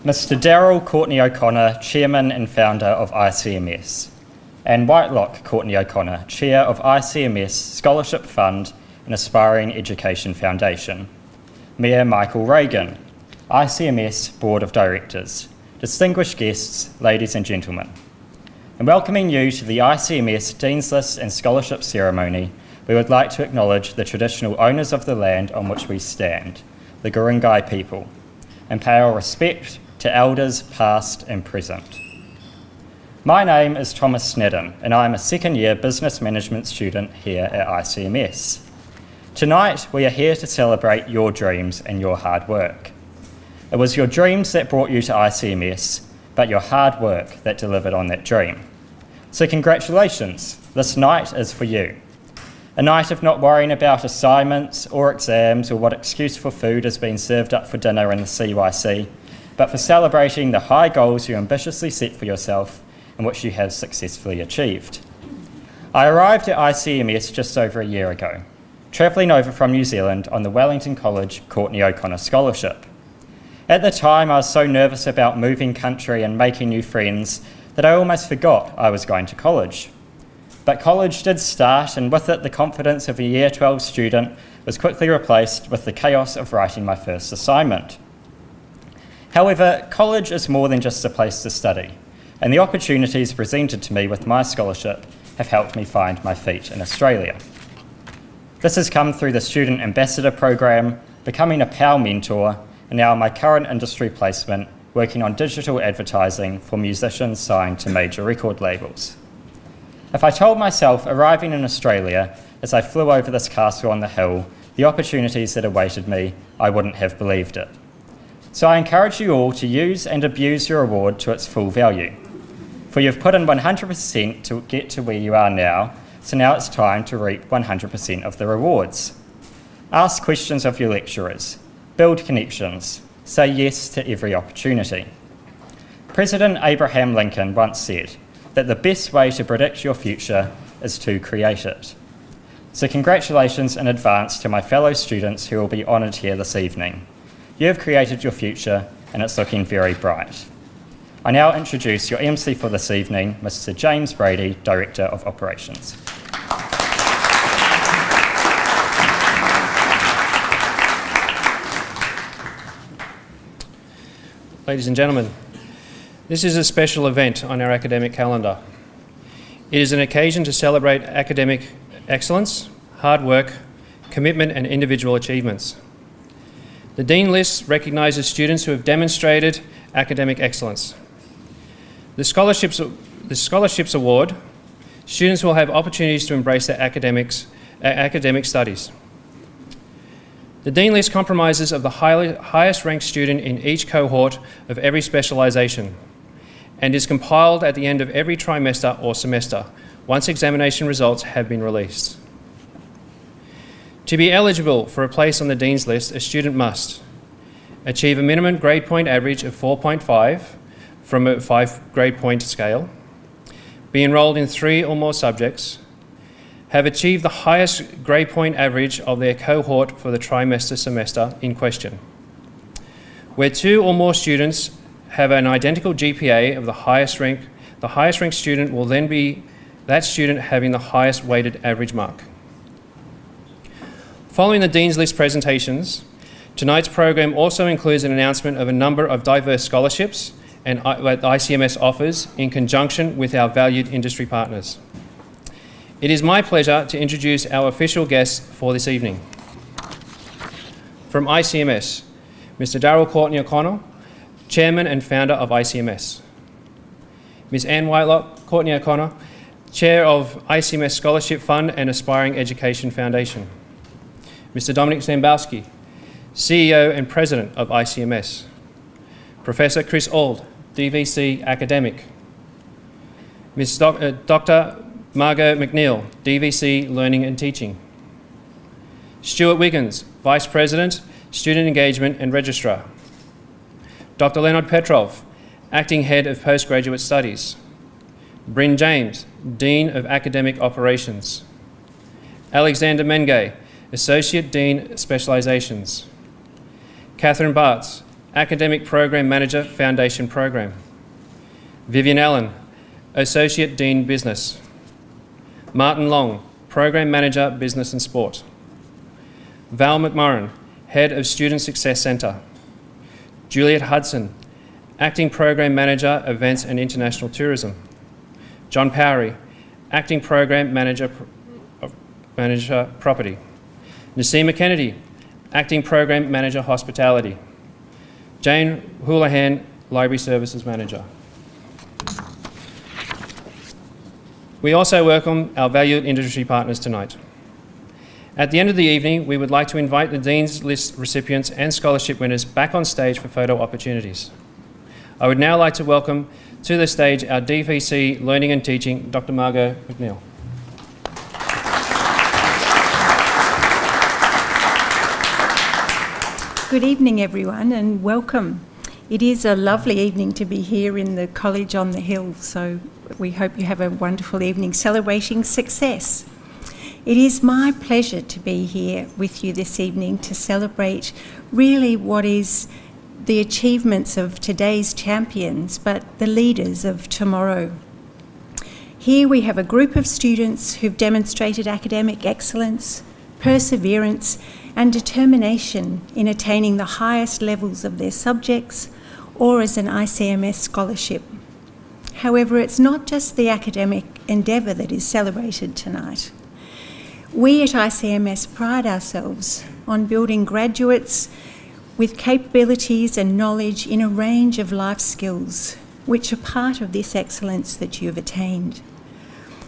Mr. Daryl Courtney O'Connor, Chairman and Founder of ICMS. Anne Whitelock Courtney O'Connor, Chair of ICMS Scholarship Fund and Aspiring Education Foundation. Mayor Michael Reagan, ICMS Board of Directors. Distinguished guests, ladies and gentlemen. In welcoming you to the ICMS Dean's List and Scholarship Ceremony, we would like to acknowledge the traditional owners of the land on which we stand, the Guringai people, and pay our respect to elders past and present. My name is Thomas Snedden, and I am a second-year business management student here at ICMS. Tonight, we are here to celebrate your dreams and your hard work. It was your dreams that brought you to ICMS, but your hard work that delivered on that dream. So congratulations, this night is for you. A night of not worrying about assignments or exams or what excuse for food has been served up for dinner in the CYC, but for celebrating the high goals you ambitiously set for yourself and which you have successfully achieved. I arrived at ICMS just over a year ago, travelling over from New Zealand on the Wellington College Courtney O'Connor Scholarship. At the time, I was so nervous about moving country and making new friends that I almost forgot I was going to college. But college did start, and with it the confidence of a Year 12 student was quickly replaced with the chaos of writing my first assignment. However, college is more than just a place to study, and the opportunities presented to me with my scholarship have helped me find my feet in Australia. This has come through the Student Ambassador Program, becoming a PAL mentor, and now my current industry placement working on digital advertising for musicians signed to major record labels. If I told myself arriving in Australia as I flew over this castle on the hill, the opportunities that awaited me, I wouldn't have believed it. So I encourage you all to use and abuse your award to its full value. For you've put in 100% to get to where you are now, so now it's time to reap 100% of the rewards. Ask questions of your lecturers, build connections, say yes to every opportunity. President Abraham Lincoln once said that the best way to predict your future is to create it. So congratulations in advance to my fellow students who will be honoured here this evening. You have created your future and it's looking very bright. I now introduce your MC for this evening, Mr. James Brady, Director of Operations. Ladies and gentlemen, this is a special event on our academic calendar. It is an occasion to celebrate academic excellence, hard work, commitment and individual achievements. The Dean List recognises students who have demonstrated academic excellence. The Scholarships Award, students will have opportunities to embrace their academic studies. The Dean List comprises of the highest ranked student in each cohort of every specialisation and is compiled at the end of every trimester or semester once examination results have been released. To be eligible for a place on the Dean's List, a student must achieve a minimum grade point average of 4.5 from a 5 grade point scale, be enrolled in 3 or more subjects, have achieved the highest grade point average of their cohort for the trimester semester in question. Where 2 or more students have an identical GPA of the highest ranked student will then be that student having the highest weighted average mark. Following the Dean's List presentations, tonight's program also includes an announcement of a number of diverse scholarships and that ICMS offers in conjunction with our valued industry partners. It is my pleasure to introduce our official guests for this evening. From ICMS, Mr. Daryl Courtney O'Connor, Chairman and Founder of ICMS. Ms. Anne Whitelock Courtney O'Connor, Chair of ICMS Scholarship Fund and Aspiring Education Foundation. Mr. Dominic Zambowski, CEO and President of ICMS. Professor Chris Auld, DVC Academic. Ms. Dr. Margot McNeil, DVC Learning and Teaching. Stuart Wiggins, Vice President, Student Engagement and Registrar. Dr. Leonard Petrov, Acting Head of Postgraduate Studies. Bryn James, Dean of Academic Operations. Alexander Mengay, Associate Dean Specializations. Catherine Bartz, Academic Program Manager, Foundation Program. Vivian Allen, Associate Dean Business. Martin Long, Program Manager, Business and Sport. Val McMurran, Head of Student Success Centre. Juliet Hudson, Acting Program Manager, Events and International Tourism. John Powery, Acting Program Manager, Property. Nasima Kennedy, Acting Program Manager, Hospitality. Jane Houlihan, Library Services Manager. We also welcome our valued industry partners tonight. At the end of the evening, we would like to invite the Dean's List recipients and scholarship winners back on stage for photo opportunities. I would now like to welcome to the stage our DVC Learning and Teaching, Dr. Margot McNeil. Good evening, everyone, and welcome. It is a lovely evening to be here in the College on the Hill, so we hope you have a wonderful evening celebrating success. It is my pleasure to be here with you this evening to celebrate really what is the achievements of today's champions, but the leaders of tomorrow. Here we have a group of students who've demonstrated academic excellence, perseverance, and determination in attaining the highest levels of their subjects or as an ICMS scholarship. However, it's not just the academic endeavour that is celebrated tonight. We at ICMS pride ourselves on building graduates with capabilities and knowledge in a range of life skills, which are part of this excellence that you've attained.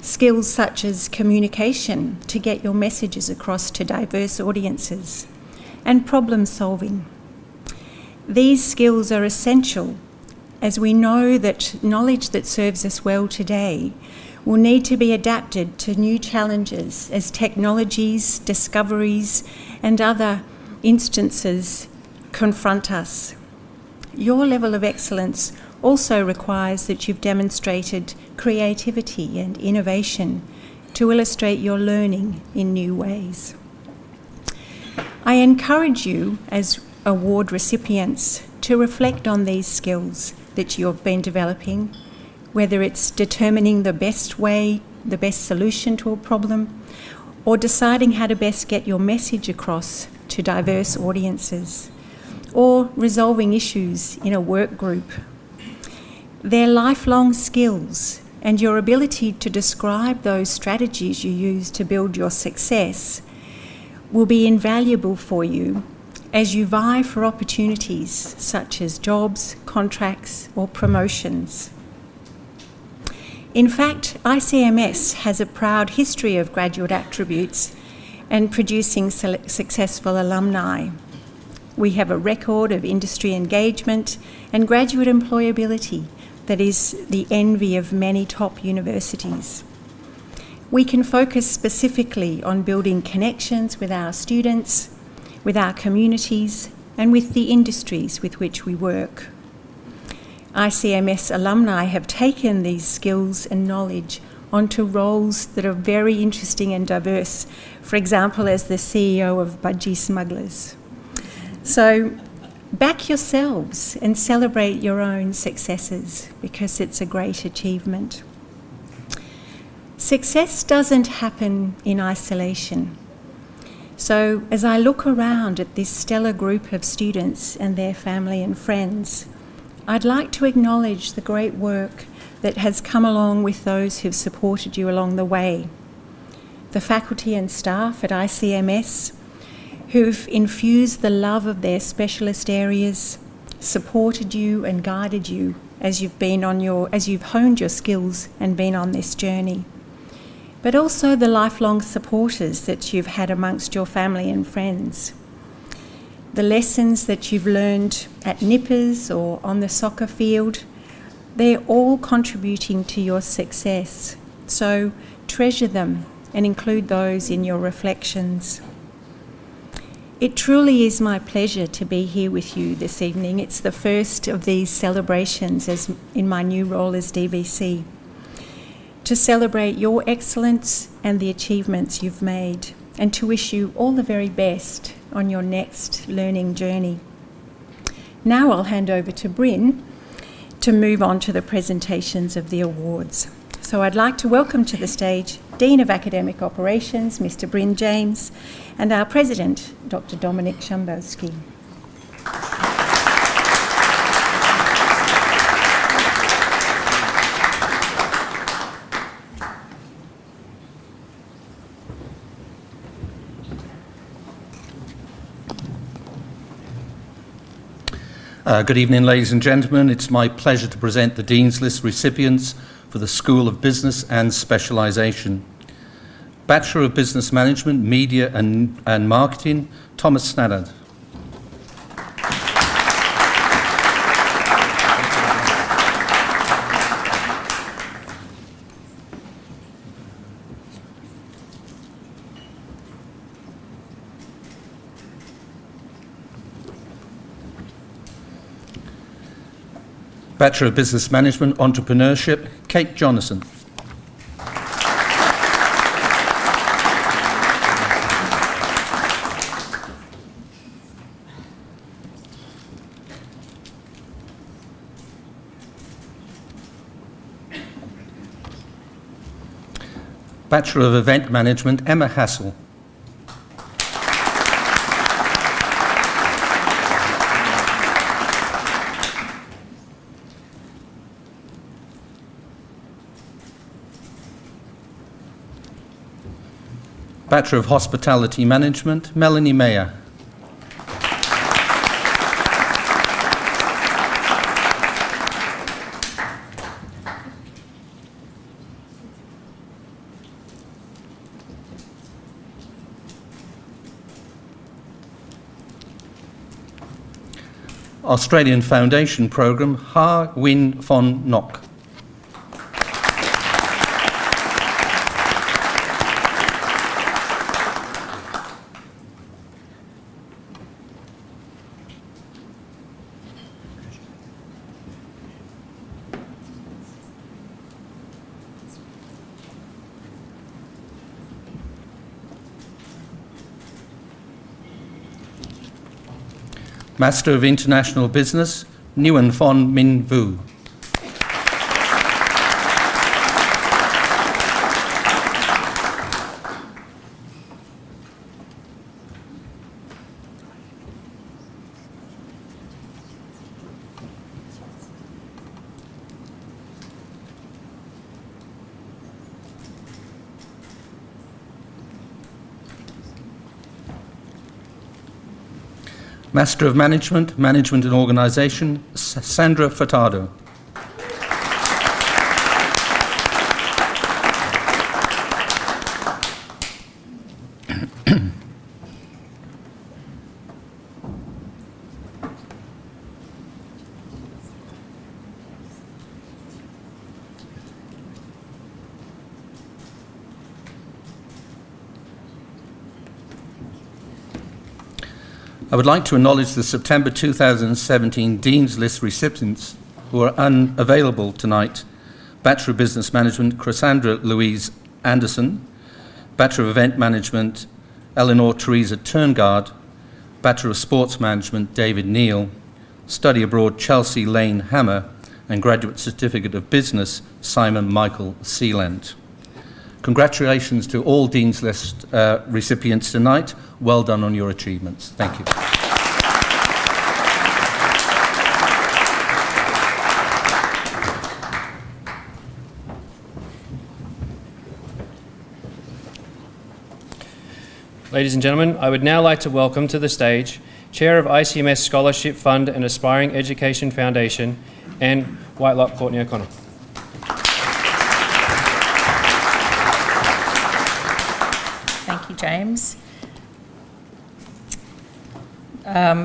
Skills such as communication to get your messages across to diverse audiences, and problem solving. These skills are essential as we know that knowledge that serves us well today will need to be adapted to new challenges as technologies, discoveries, and other instances confront us. Your level of excellence also requires that you've demonstrated creativity and innovation to illustrate your learning in new ways. I encourage you as award recipients to reflect on these skills that you've been developing, whether it's determining the best way, the best solution to a problem, or deciding how to best get your message across to diverse audiences, or resolving issues in a work group. They're lifelong skills, and your ability to describe those strategies you use to build your success will be invaluable for you as you vie for opportunities such as jobs, contracts, or promotions. In fact, ICMS has a proud history of graduate attributes and producing successful alumni. We have a record of industry engagement and graduate employability that is the envy of many top universities. We can focus specifically on building connections with our students, with our communities, and with the industries with which we work. ICMS alumni have taken these skills and knowledge onto roles that are very interesting and diverse, for example, as the CEO of Budgie Smugglers. So back yourselves and celebrate your own successes because it's a great achievement. Success doesn't happen in isolation. So as I look around at this stellar group of students and their family and friends, I'd like to acknowledge the great work that has come along with those who've supported you along the way. The faculty and staff at ICMS who've infused the love of their specialist areas, supported you and guided you as you've honed your skills and been on this journey. But also the lifelong supporters that you've had amongst your family and friends. The lessons that you've learned at Nippers or on the soccer field, they're all contributing to your success. So treasure them and include those in your reflections. It truly is my pleasure to be here with you this evening. It's the first of these celebrations as in my new role as DVC, to celebrate your excellence and the achievements you've made, and to wish you all the very best on your next learning journey. Now I'll hand over to Bryn to move on to the presentations of the awards. So I'd like to welcome to the stage Dean of Academic Operations, Mr. Bryn James, and our President, Dr. Dominic Shambowski. Good evening, ladies and gentlemen. It's my pleasure to present the Dean's List recipients for the School of Business and Specialisation. Bachelor of Business Management, Media and Marketing, Thomas Snadard. Bachelor of Business Management, Entrepreneurship, Kate Jonathan. Bachelor of Event Management, Emma Hassel. Bachelor of Hospitality Management, Melanie Mayer. Australian Foundation Programme, Ha Win Von Nock. Master of International Business, Nguyen Von Min Vu. Master of Management, Management and Organisation, Sandra Furtado. I would like to acknowledge the September 2017 Dean's List recipients who are unavailable tonight. Bachelor of Business Management, Cassandra Louise Anderson. Bachelor of Event Management, Eleanor Teresa Turngard. Bachelor of Sports Management, David Neal. Study Abroad, Chelsea Lane Hammer. And Graduate Certificate of Business, Simon Michael Sealand. Congratulations to all Dean's List recipients tonight. Well done on your achievements. Thank you. Ladies and gentlemen, I would now like to welcome to the stage Chair of ICMS Scholarship Fund and Aspiring Education Foundation, Anne Whitelock Courtney O'Connor. Thank you, James.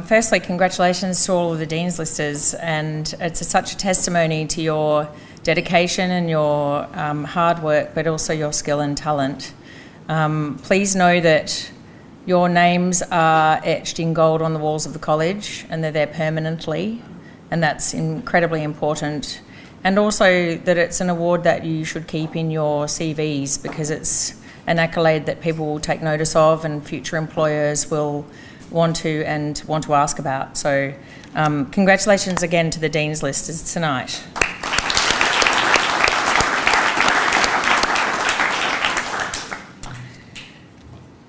Firstly, congratulations to all of the Dean's Listers, and it's such a testimony to your dedication and your hard work, but also your skill and talent. Please know that your names are etched in gold on the walls of the college, and they're there permanently, and that's incredibly important. And also that it's an award that you should keep in your CVs, because it's an accolade that people will take notice of, and future employers will want to ask about. So congratulations again to the Dean's Listers tonight.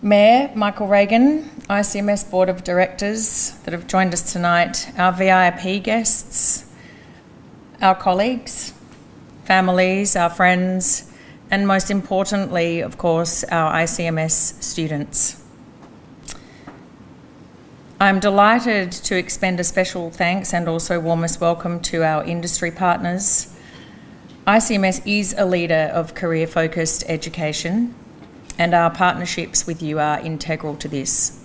Mayor Michael Reagan, ICMS Board of Directors that have joined us tonight, our VIP guests, our colleagues, families, our friends, and most importantly, of course, our ICMS students. I'm delighted to extend a special thanks and also warmest welcome to our industry partners. ICMS is a leader of career-focused education, and our partnerships with you are integral to this.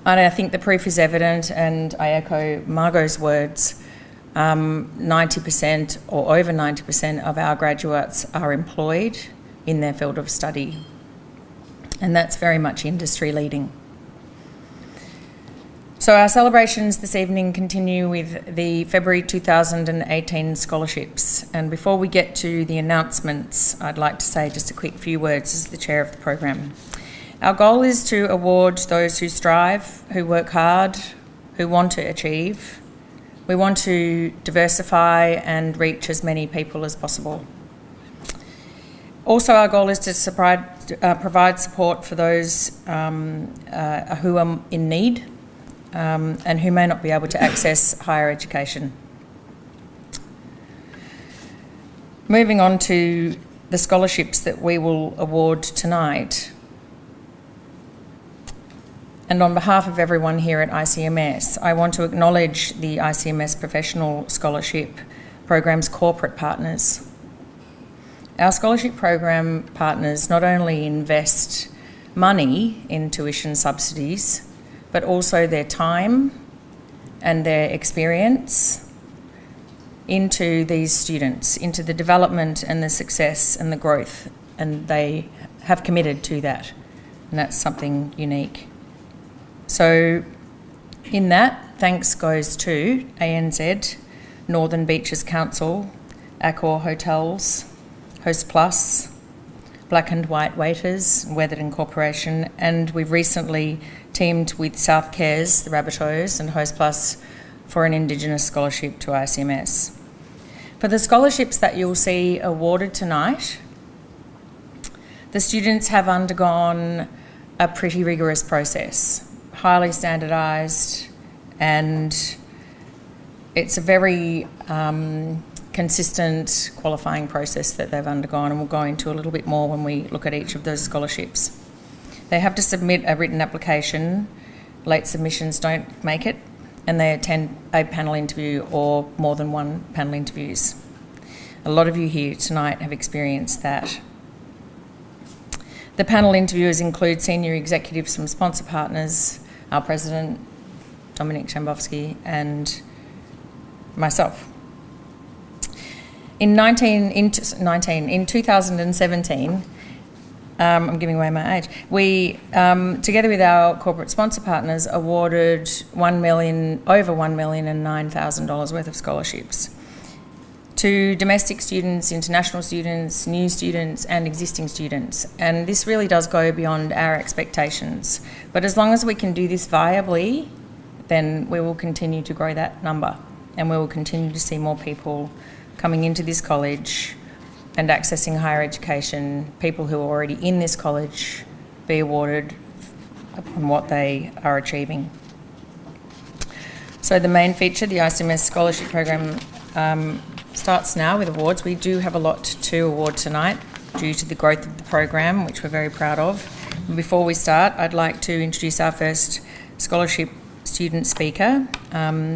And I think the proof is evident, and I echo Margot's words. 90% or over 90% of our graduates are employed in their field of study, and that's very much industry leading. So our celebrations this evening continue with the February 2018 scholarships, and before we get to the announcements, I'd like to say just a quick few words as the chair of the program. Our goal is to award those who strive, who work hard, who want to achieve. We want to diversify and reach as many people as possible. Also, our goal is to provide support for those who are in need and who may not be able to access higher education. Moving on to the scholarships that we will award tonight. And on behalf of everyone here at ICMS, I want to acknowledge the ICMS Professional Scholarship Program's corporate partners. Our scholarship program partners not only invest money in tuition subsidies, but also their time and their experience into these students, into the development and the success and the growth, and they have committed to that, and that's something unique. So in that, thanks goes to ANZ, Northern Beaches Council, Accor Hotels, Host Plus, Black and White Waiters, Weatherden Corporation, and we've recently teamed with South Cares, the Rabbitohs, and Host Plus for an Indigenous scholarship to ICMS. For the scholarships that you'll see awarded tonight, the students have undergone a pretty rigorous process, highly standardised, and it's a very consistent qualifying process that they've undergone, and we'll go into a little bit more when we look at each of those scholarships. They have to submit a written application. Late submissions don't make it, and they attend a panel interview or more than one panel interviews. A lot of you here tonight have experienced that. The panel interviewers include senior executives from sponsor partners, our president, Dominic Shambovsky, and myself. In 2017, I'm giving away my age, we, together with our corporate sponsor partners, awarded over $1 million and $9,000 worth of scholarships to domestic students, international students, new students, and existing students. And this really does go beyond our expectations. But as long as we can do this viably, then we will continue to grow that number, and we will continue to see more people coming into this college and accessing higher education, people who are already in this college be awarded upon what they are achieving. So the main feature, the ICMS Scholarship Program, starts now with awards. We do have a lot to award tonight due to the growth of the program, which we're very proud of. And before we start, I'd like to introduce our first scholarship student speaker,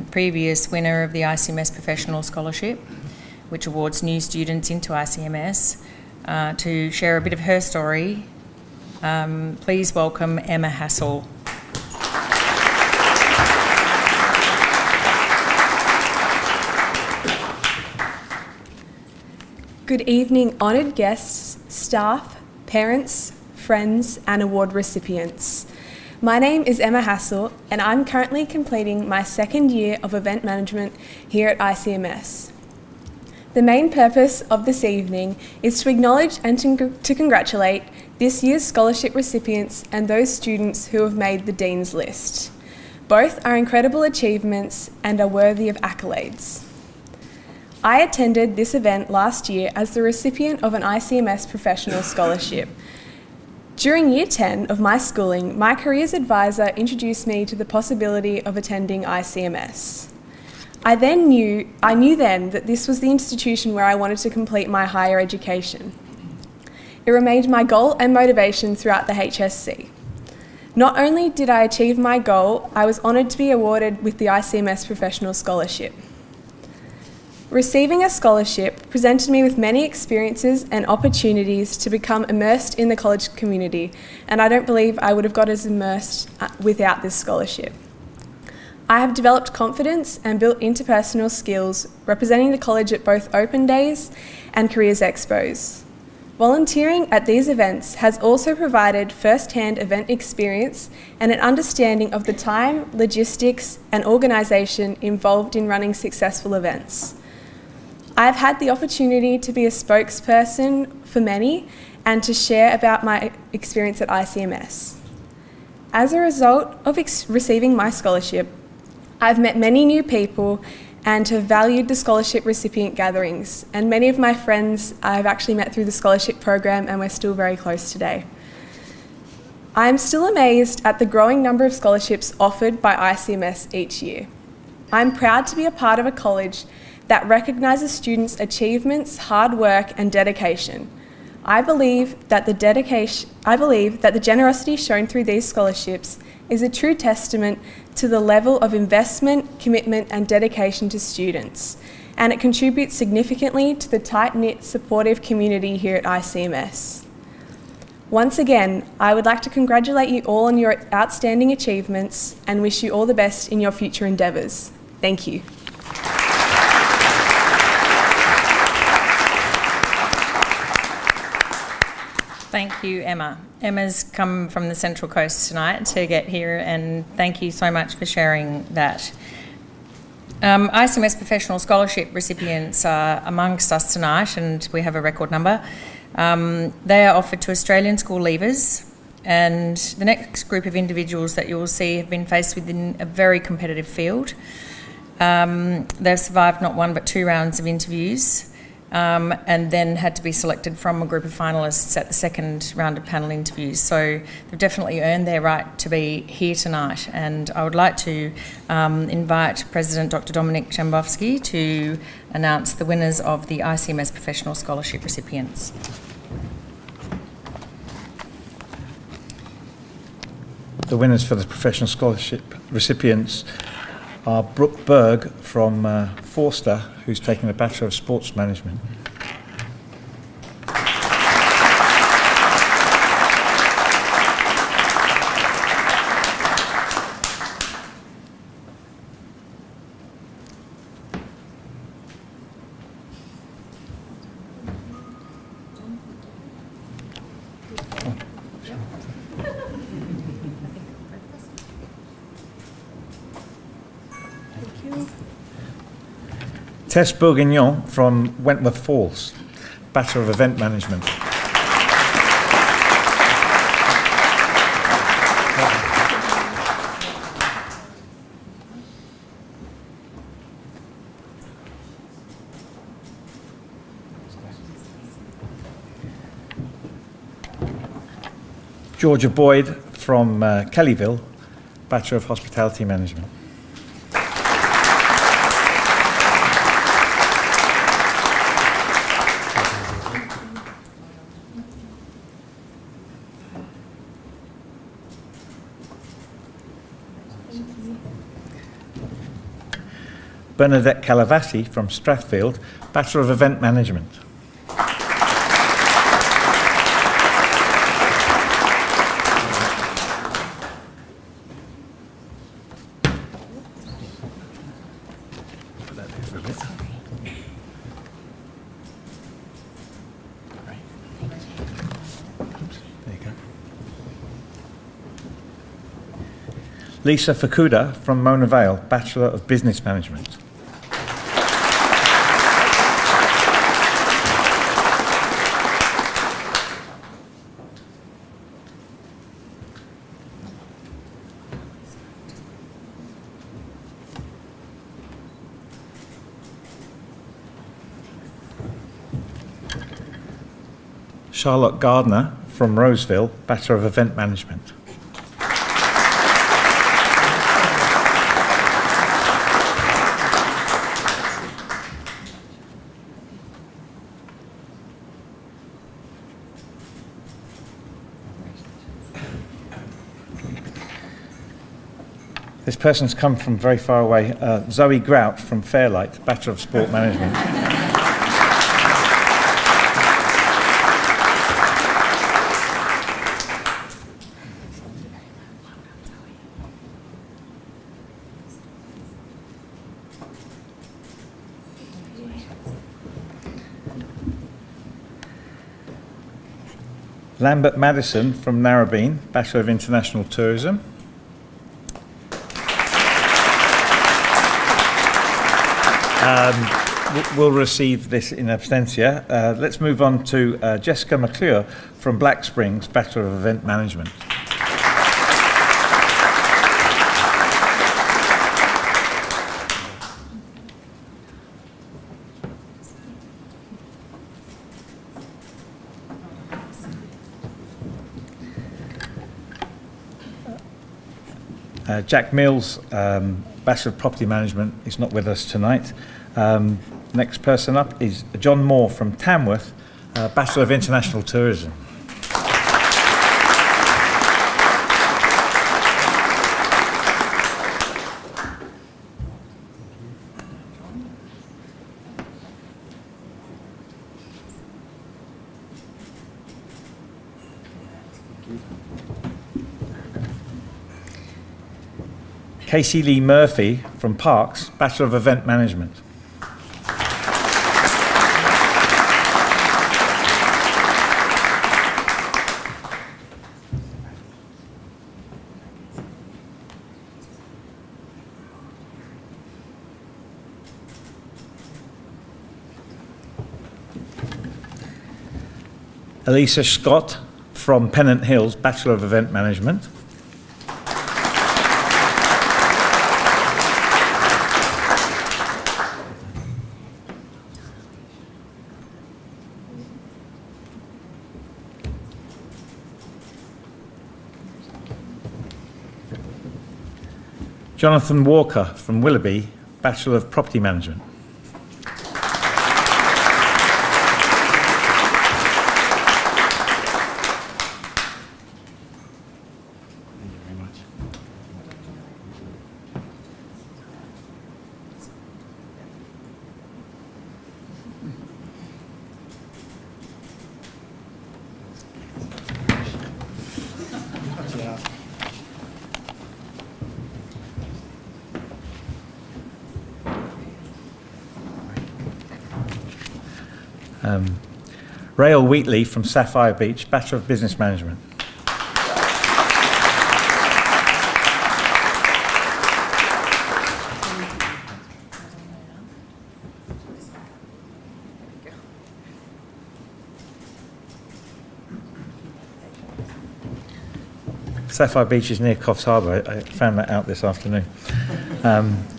previous winner of the ICMS Professional Scholarship, which awards new students into ICMS, to share a bit of her story. Please welcome Emma Hassel. Good evening, honoured guests, staff, parents, friends and award recipients. My name is Emma Hassel and I'm currently completing my second year of event management here at ICMS. The main purpose of this evening is to acknowledge and to congratulate this year's scholarship recipients and those students who have made the Dean's List. Both are incredible achievements and are worthy of accolades. I attended this event last year as the recipient of an ICMS professional scholarship. During Year 10 of my schooling, my careers advisor introduced me to the possibility of attending ICMS. I knew then that this was the institution where I wanted to complete my higher education. It remained my goal and motivation throughout the HSC. Not only did I achieve my goal, I was honoured to be awarded with the ICMS Professional Scholarship. Receiving a scholarship presented me with many experiences and opportunities to become immersed in the college community, and I don't believe I would have got as immersed without this scholarship. I have developed confidence and built interpersonal skills representing the college at both open days and careers expos. Volunteering at these events has also provided first-hand event experience and an understanding of the time, logistics, and organisation involved in running successful events. I have had the opportunity to be a spokesperson for many and to share about my experience at ICMS. As a result of receiving my scholarship, I've met many new people and have valued the scholarship recipient gatherings, and many of my friends I've actually met through the scholarship program, and we're still very close today. I am still amazed at the growing number of scholarships offered by ICMS each year. I'm proud to be a part of a college that recognises students' achievements, hard work and dedication. I believe that the generosity shown through these scholarships is a true testament to the level of investment, commitment and dedication to students, and it contributes significantly to the tight-knit, supportive community here at ICMS. Once again, I would like to congratulate you all on your outstanding achievements and wish you all the best in your future endeavours. Thank you. Thank you, Emma. Emma's come from the Central Coast tonight to get here, and thank you so much for sharing that. ICMS Professional Scholarship recipients are amongst us tonight, and we have a record number. They are offered to Australian school leavers, and the next group of individuals that you will see have been faced within a very competitive field. They've survived not one but 2 rounds of interviews, and then had to be selected from a group of finalists at the second round of panel interviews. So they've definitely earned their right to be here tonight, and I would like to invite President Dr. Dominic Jambowski to announce the winners of the ICMS Professional Scholarship recipients. The winners for the Professional Scholarship recipients are Brooke Berg from Forster, who's taking a Bachelor of Sports Management. Tess Bourguignon from Wentworth Falls, Bachelor of Event Management. Georgia Boyd from Kellyville, Bachelor of Hospitality Management. Bernadette Calavasi from Strathfield, Bachelor of Event Management. Put that there for a bit. Oops, there you go. Lisa Fukuda from Mona Vale, Bachelor of Business Management. Charlotte Gardner from Roseville, Bachelor of Event Management. This person's come from very far away. Zoe Grout from Fairlight, Bachelor of Sport Management. Lambert Madison from Narrabeen, Bachelor of International Tourism. We'll receive this in absentia. Let's move on to Jessica McClure from Black Springs, Bachelor of Event Management. Jack Mills, Bachelor of Property Management, is not with us tonight. Next person up is John Moore from Tamworth, Bachelor of International Tourism. Casey Lee Murphy from Parks, Bachelor of Event Management. Elisa Scott from Pennant Hills, Bachelor of Event Management. Jonathan Walker from Willoughby, Bachelor of Property Management. Rael Wheatley from Sapphire Beach, Bachelor of Business Management. Sapphire Beach is near Coffs Harbour. I found that out this afternoon.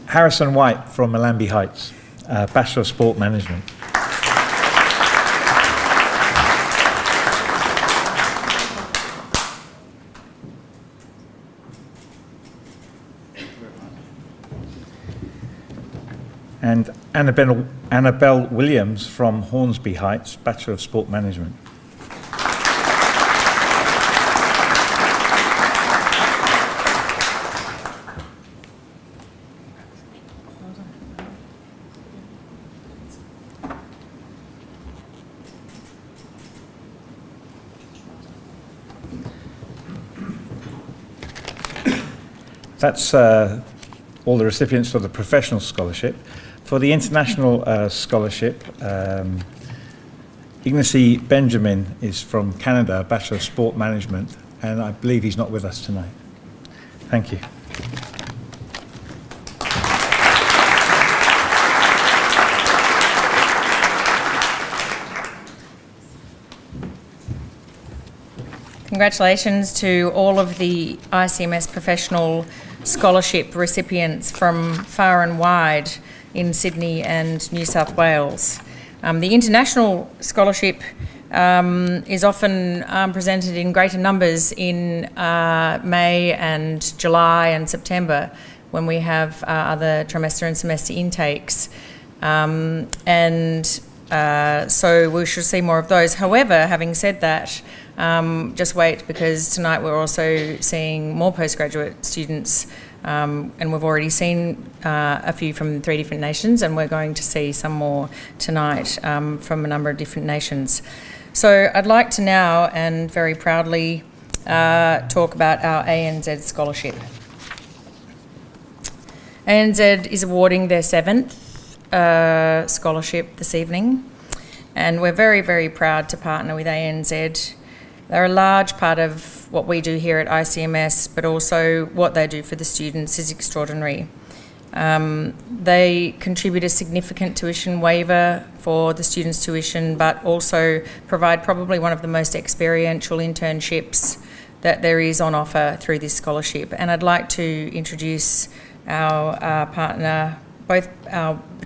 Harrison White from Allambie Heights, Bachelor of Sport Management. And Annabelle Williams from Hornsby Heights, Bachelor of Sport Management. That's all the recipients for the professional scholarship. For the international scholarship, Ignacy Benjamin is from Canada, Bachelor of Sport Management, and I believe he's not with us tonight. Thank you. Congratulations to all of the ICMS professional scholarship recipients from far and wide in Sydney and New South Wales. The international scholarship is often presented in greater numbers in May and July and September when we have other trimester and semester intakes. So we should see more of those. However, having said that, just wait, because tonight we're also seeing more postgraduate students, and we've already seen a few from 3 different nations, and we're going to see some more tonight from a number of different nations. So I'd like to now, and very proudly, talk about our ANZ scholarship. ANZ is awarding their 7th scholarship this evening, and we're very, very proud to partner with ANZ. They're a large part of what we do here at ICMS, but also what they do for the students is extraordinary. They contribute a significant tuition waiver for the students' tuition, but also provide probably one of the most experiential internships that there is on offer through this scholarship. And I'd like to introduce our partner.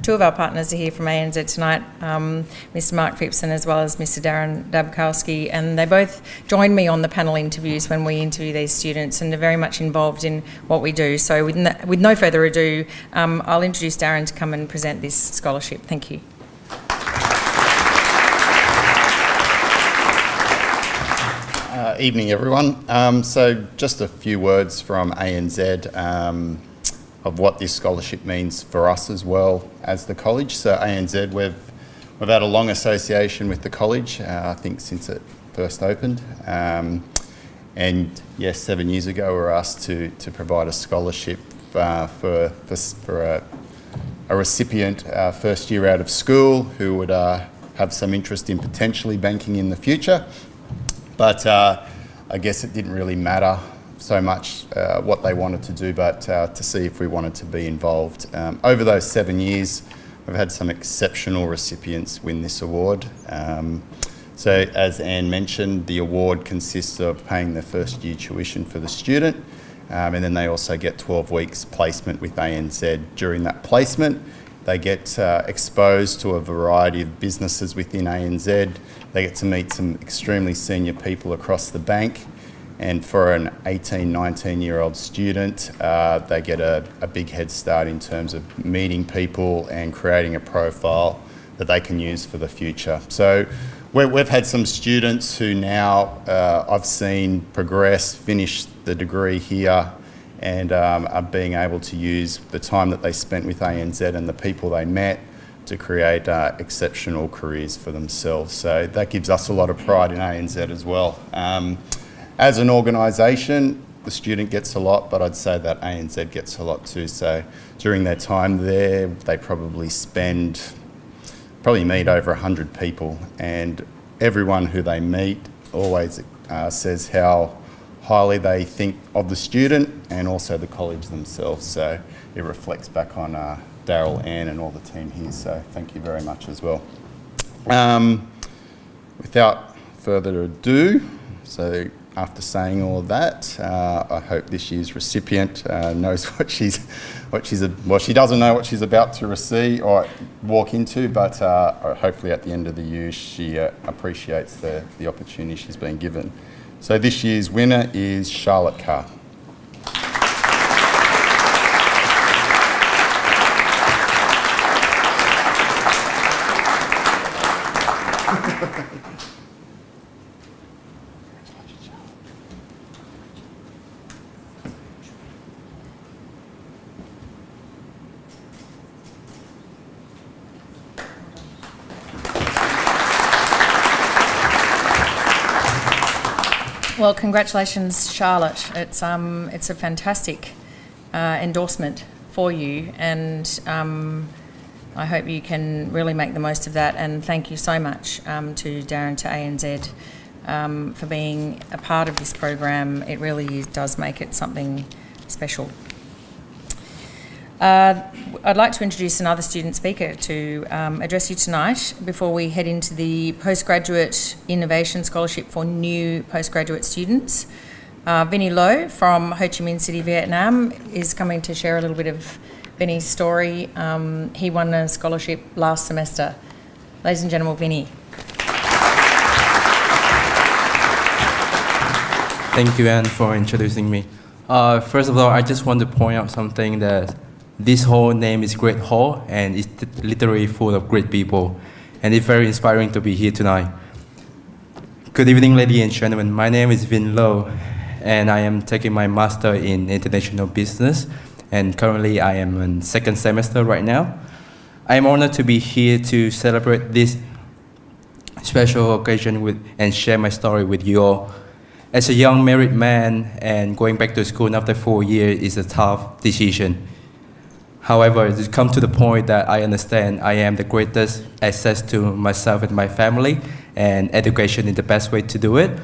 Two of our partners are here from ANZ tonight, Mr. Mark Phipson as well as Mr. Darren Dabkowski, and they both join me on the panel interviews when we interview these students, and they're very much involved in what we do. So with no further ado, I'll introduce Darren to come and present this scholarship. Thank you. Evening, everyone. So just a few words from ANZ. Of what this scholarship means for us as well as the college. So ANZ, we've had a long association with the college, I think since it first opened. And yes, 7 years ago we were asked to provide a scholarship for a recipient first year out of school who would have some interest in potentially banking in the future. But I guess it didn't really matter so much what they wanted to do, but to see if we wanted to be involved. Over those 7 years, we've had some exceptional recipients win this award. So as Anne mentioned, the award consists of paying their first year tuition for the student, and then they also get 12 weeks placement with ANZ. During that placement, they get exposed to a variety of businesses within ANZ. They get to meet some extremely senior people across the bank. And for an 18, 19-year-old student, they get a big head start in terms of meeting people and creating a profile that they can use for the future. So we've had some students who now I've seen progress, finish the degree here, and are being able to use the time that they spent with ANZ and the people they met to create exceptional careers for themselves. So that gives us a lot of pride in ANZ as well. As an organisation, the student gets a lot, but I'd say that ANZ gets a lot too. So during their time there, they probably meet over 100 people, and everyone who they meet always says how highly they think of the student and also the college themselves. So it reflects back on Daryl, Anne and all the team here. So thank you very much as well. Without further ado, so after saying all of that, I hope this year's recipient knows she doesn't know what she's about to receive or walk into, but hopefully at the end of the year she appreciates the opportunity she's been given. So this year's winner is Charlotte Carr. Well, congratulations, Charlotte. It's a fantastic endorsement for you, and I hope you can really make the most of that. And thank you so much to Darren, to ANZ, for being a part of this program. It really does make it something special. I'd like to introduce another student speaker to address you tonight before we head into the Postgraduate Innovation Scholarship for new postgraduate students. Vinny Loh from Ho Chi Minh City, Vietnam is coming to share a little bit of Vinny's story. He won a scholarship last semester. Ladies and gentlemen, Vinny. Thank you, Anne, for introducing me. First of all, I just want to point out something that this hall name is Great Hall, and it's literally full of great people, and it's very inspiring to be here tonight. Good evening, ladies and gentlemen. My name is Vin Lo, and I am taking my master in international business, and currently I am in second semester right now. I am honored to be here to celebrate this special occasion and share my story with you all. As a young married man and going back to school after 4 years is a tough decision. However, it's come to the point that I understand I am the greatest asset to myself and my family, and education is the best way to do it.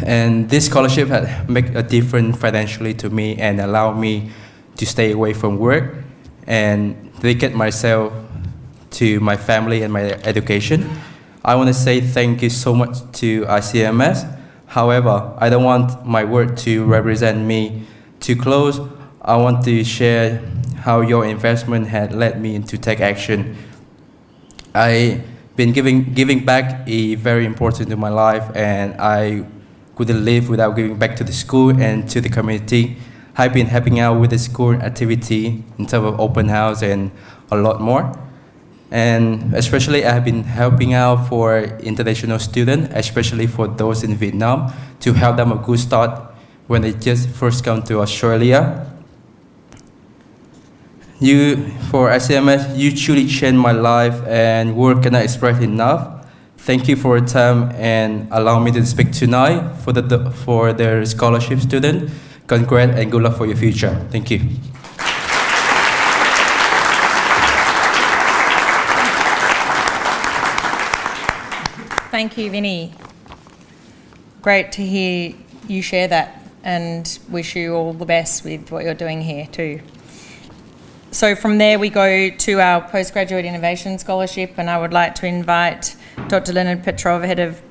And this scholarship has made a difference financially to me and allowed me to stay away from work and dedicate myself to my family and my education. I want to say thank you so much to ICMS. However, I don't want my work to represent me too close. I want to share how your investment had led me to take action. I've been giving back is very important to my life, and I couldn't live without giving back to the school and to the community. I've been helping out with the school activity in terms of open house and a lot more. And especially I have been helping out for international students, especially for those in Vietnam, to help them a good start when they just first come to Australia. For ICMS, you truly changed my life, and words cannot express enough. Thank you for your time and allow me to speak tonight for the scholarship student. Congrats and good luck for your future. Thank you. Thank you, Vinny. Great to hear you share that, and wish you all the best with what you're doing here too. So from there we go to our Postgraduate Innovation Scholarship, and I would like to invite Dr. Leonard Petrov, Head of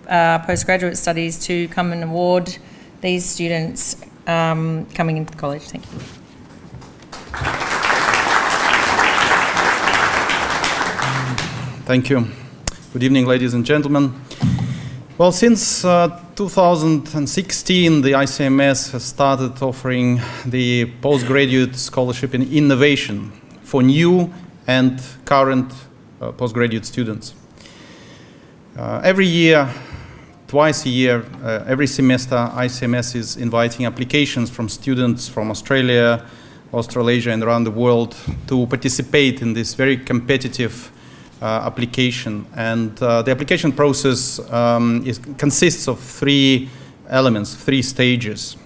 Postgraduate Studies, to come and award these students coming into the college. Thank you. Thank you. Good evening, ladies and gentlemen. Well, since 2016, the ICMS has started offering the postgraduate scholarship in innovation for new and current postgraduate students. Every year, twice a year, every semester, ICMS is inviting applications from students from Australia, Australasia, and around the world to participate in this very competitive application. And the application process consists of 3 elements, 3 stages.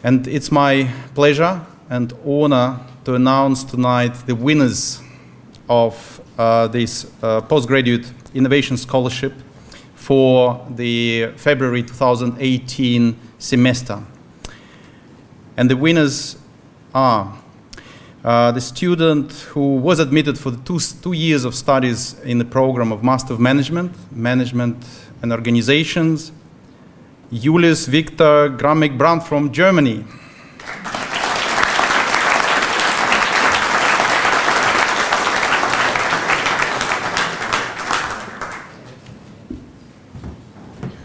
And it's my pleasure and honor to announce tonight the winners of this postgraduate innovation scholarship for the February 2018 semester. And the winners are the student who was admitted for the 2 years of studies in the program of Master of Management and Organizations, Julius Victor Gramek-Brandt from Germany.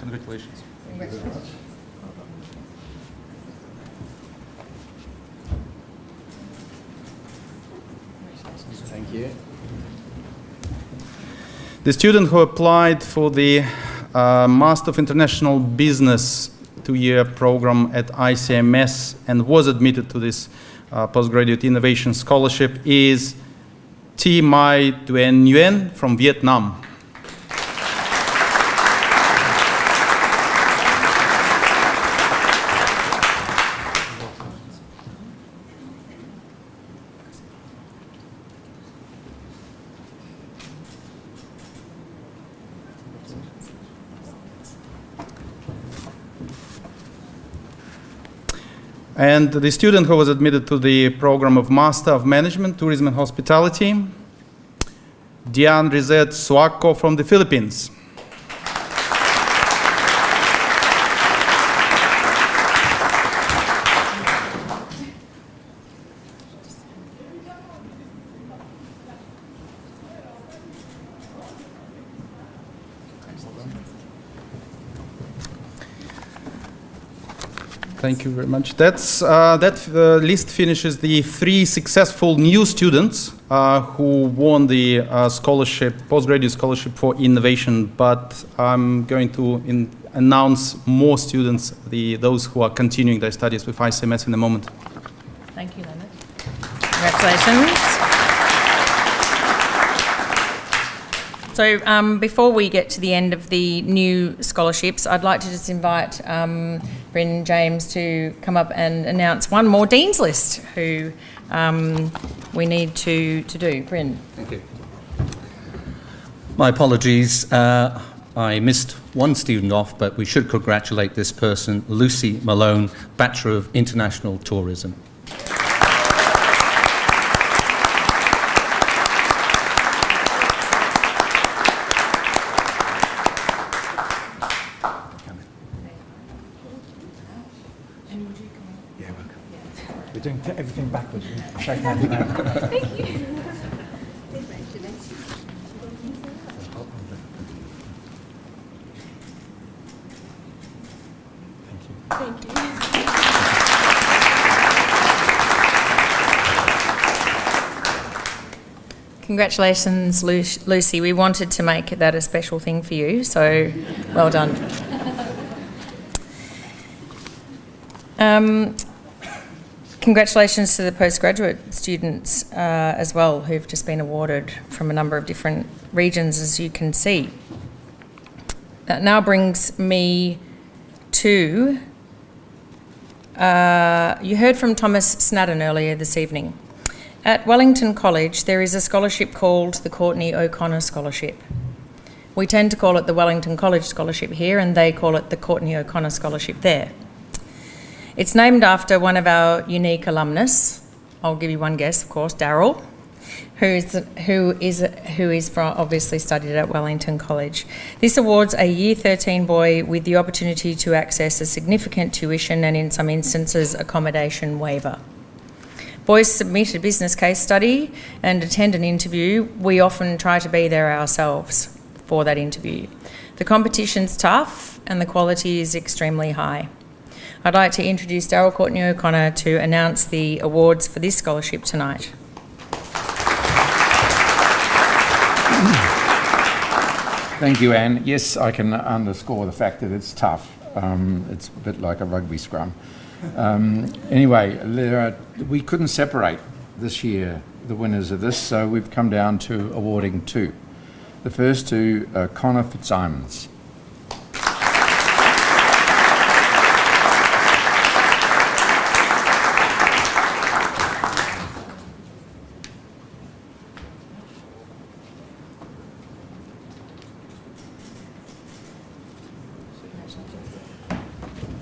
Congratulations. Thank you. The student who applied for the Master of International Business 2-year program at ICMS and was admitted to this postgraduate innovation scholarship is Thi Mai Duyen Nguyen from Vietnam. And the student who was admitted to the program of Master of Management, Tourism and Hospitality, Dian Rizet Suaco from the Philippines. Thank you very much. That list finishes the 3 successful new students who won the scholarship, postgraduate scholarship for innovation. But I'm going to announce more students, those who are continuing their studies with ICMS in a moment. Thank you, Leonard. Congratulations. So before we get to the end of the new scholarships, I'd like to just invite Bryn James to come up and announce one more Dean's List who we need to do. Bryn. Thank you. My apologies. I missed one student off, but we should congratulate this person, Lucy Malone, Bachelor of International Tourism. We're doing everything backwards. Shake hands now. Thank you. Thank you. Congratulations, Lucy. We wanted to make that a special thing for you, so well done. Congratulations to the postgraduate students as well, who've just been awarded from a number of different regions, as you can see. That now brings me to, you heard from Thomas Snadden earlier this evening. At Wellington College, there is a scholarship called the Courtney O'Connor Scholarship. We tend to call it the Wellington College Scholarship here, and they call it the Courtney O'Connor Scholarship there. It's named after one of our unique alumnus. I'll give you one guess, of course, Daryl, who is from, obviously studied at Wellington College. This awards a Year 13 boy with the opportunity to access a significant tuition and, in some instances, accommodation waiver. Boys submit a business case study and attend an interview. We often try to be there ourselves for that interview. The competition's tough and the quality is extremely high. I'd like to introduce Daryl Courtney O'Connor to announce the awards for this scholarship tonight. Thank you, Anne. Yes, I can underscore the fact that it's tough. It's a bit like a rugby scrum. Anyway, we couldn't separate this year the winners of this, so we've come down to awarding 2. The first to Connor Fitzsimons.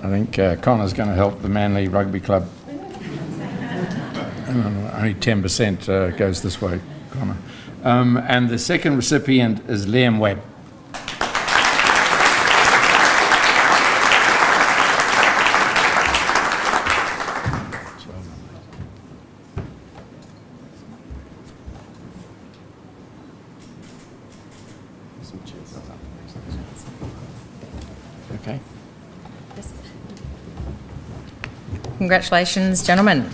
I think Connor's going to help the Manly Rugby Club. Only 10% goes this way, Connor. And the second recipient is Liam Webb. Okay. Congratulations, gentlemen.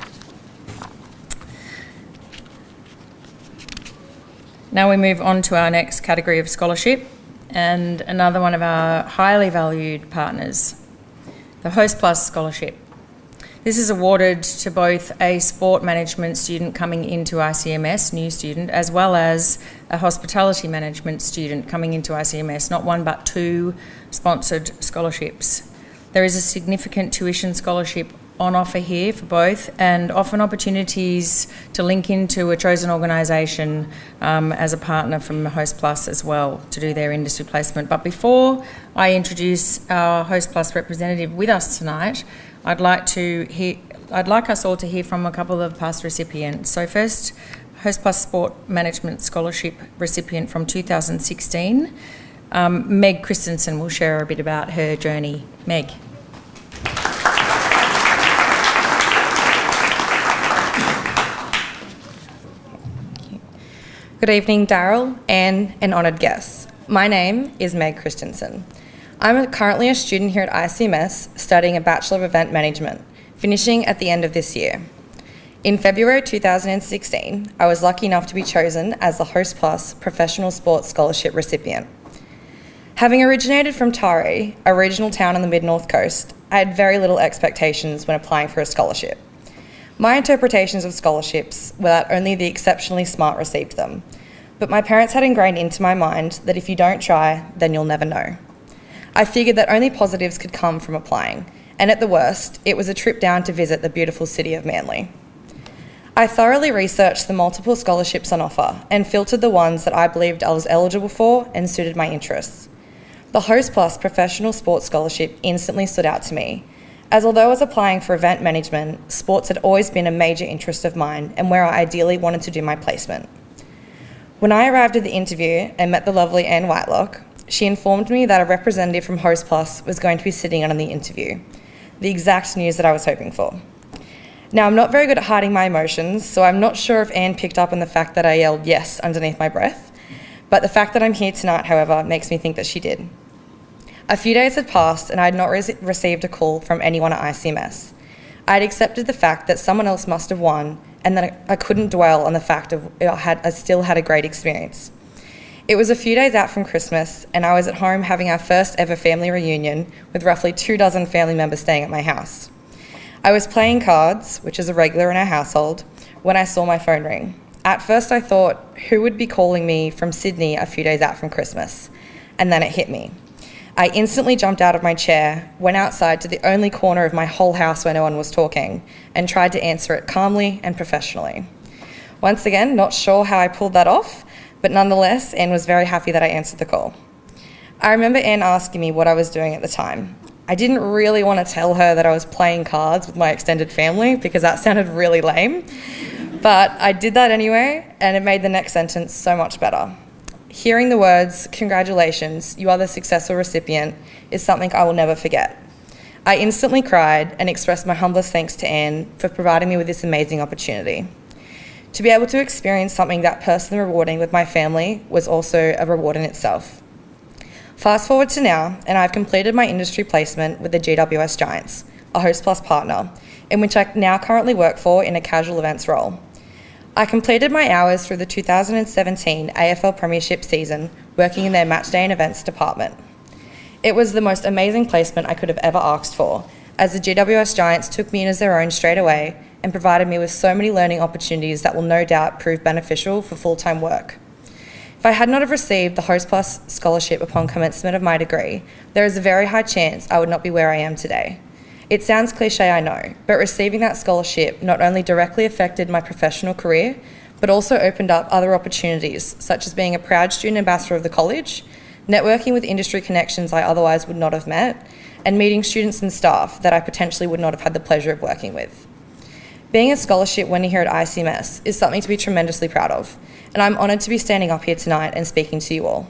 Now we move on to our next category of scholarship and another one of our highly valued partners, the Host Plus Scholarship. This is awarded to both a sport management student coming into ICMS, new student, as well as a hospitality management student coming into ICMS, not one but 2 sponsored scholarships. There is a significant tuition scholarship on offer here for both, and often opportunities to link into a chosen organisation as a partner from Host Plus as well to do their industry placement. But before I introduce our Host Plus representative with us tonight, I'd like us all to hear from a couple of past recipients. So first, Host Plus Sport Management Scholarship recipient from 2016, Meg Christensen will share a bit about her journey. Meg. Good evening, Daryl, and an honoured guest. My name is Meg Christensen. I'm currently a student here at ICMS studying a Bachelor of Event Management, finishing at the end of this year. In February 2016, I was lucky enough to be chosen as the Host Plus Professional Sports Scholarship recipient. Having originated from Taree, a regional town on the mid-north coast, I had very little expectations when applying for a scholarship. My interpretations of scholarships were that only the exceptionally smart received them, but my parents had ingrained into my mind that if you don't try, then you'll never know. I figured that only positives could come from applying, and at the worst, it was a trip down to visit the beautiful city of Manly. I thoroughly researched the multiple scholarships on offer and filtered the ones that I believed I was eligible for and suited my interests. The Host Plus Professional Sports Scholarship instantly stood out to me, as although I was applying for event management, sports had always been a major interest of mine and where I ideally wanted to do my placement. When I arrived at the interview and met the lovely Anne Whitelock, she informed me that a representative from Host Plus was going to be sitting in on the interview, the exact news that I was hoping for. Now, I'm not very good at hiding my emotions, so I'm not sure if Anne picked up on the fact that I yelled yes underneath my breath, but the fact that I'm here tonight, however, makes me think that she did. A few days had passed and I had not received a call from anyone at ICMS. I had accepted the fact that someone else must have won and that I couldn't dwell on the fact of I still had a great experience. It was a few days out from Christmas and I was at home having our first ever family reunion with roughly 24 family members staying at my house. I was playing cards, which is a regular in our household, when I saw my phone ring. At first I thought, who would be calling me from Sydney a few days out from Christmas? And then it hit me. I instantly jumped out of my chair, went outside to the only corner of my whole house where no one was talking, and tried to answer it calmly and professionally. Once again, not sure how I pulled that off, but nonetheless, Anne was very happy that I answered the call. I remember Anne asking me what I was doing at the time. I didn't really want to tell her that I was playing cards with my extended family because that sounded really lame, but I did that anyway, and it made the next sentence so much better. Hearing the words, "Congratulations, you are the successful recipient," is something I will never forget. I instantly cried and expressed my humblest thanks to Anne for providing me with this amazing opportunity. To be able to experience something that personally rewarding with my family was also a reward in itself. Fast forward to now, and I've completed my industry placement with the GWS Giants, a Host Plus partner, in which I now currently work for in a casual events role. I completed my hours through the 2017 AFL Premiership season, working in their matchday and events department. It was the most amazing placement I could have ever asked for, as the GWS Giants took me in as their own straight away and provided me with so many learning opportunities that will no doubt prove beneficial for full-time work. If I had not have received the Host Plus scholarship upon commencement of my degree, there is a very high chance I would not be where I am today. It sounds cliche, I know, but receiving that scholarship not only directly affected my professional career, but also opened up other opportunities, such as being a proud student ambassador of the college, networking with industry connections I otherwise would not have met, and meeting students and staff that I potentially would not have had the pleasure of working with. Being a scholarship winner here at ICMS is something to be tremendously proud of, and I'm honoured to be standing up here tonight and speaking to you all.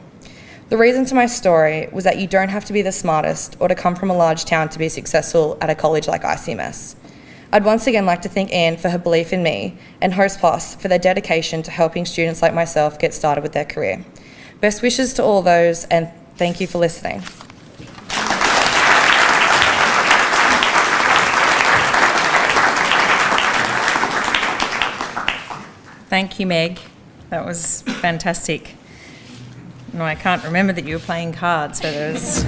The reason to my story was that you don't have to be the smartest or to come from a large town to be successful at a college like ICMS. I'd once again like to thank Anne for her belief in me and Host Plus for their dedication to helping students like myself get started with their career. Best wishes to all those, and thank you for listening. Thank you, Meg. That was fantastic. No, I can't remember that you were playing cards, so there's...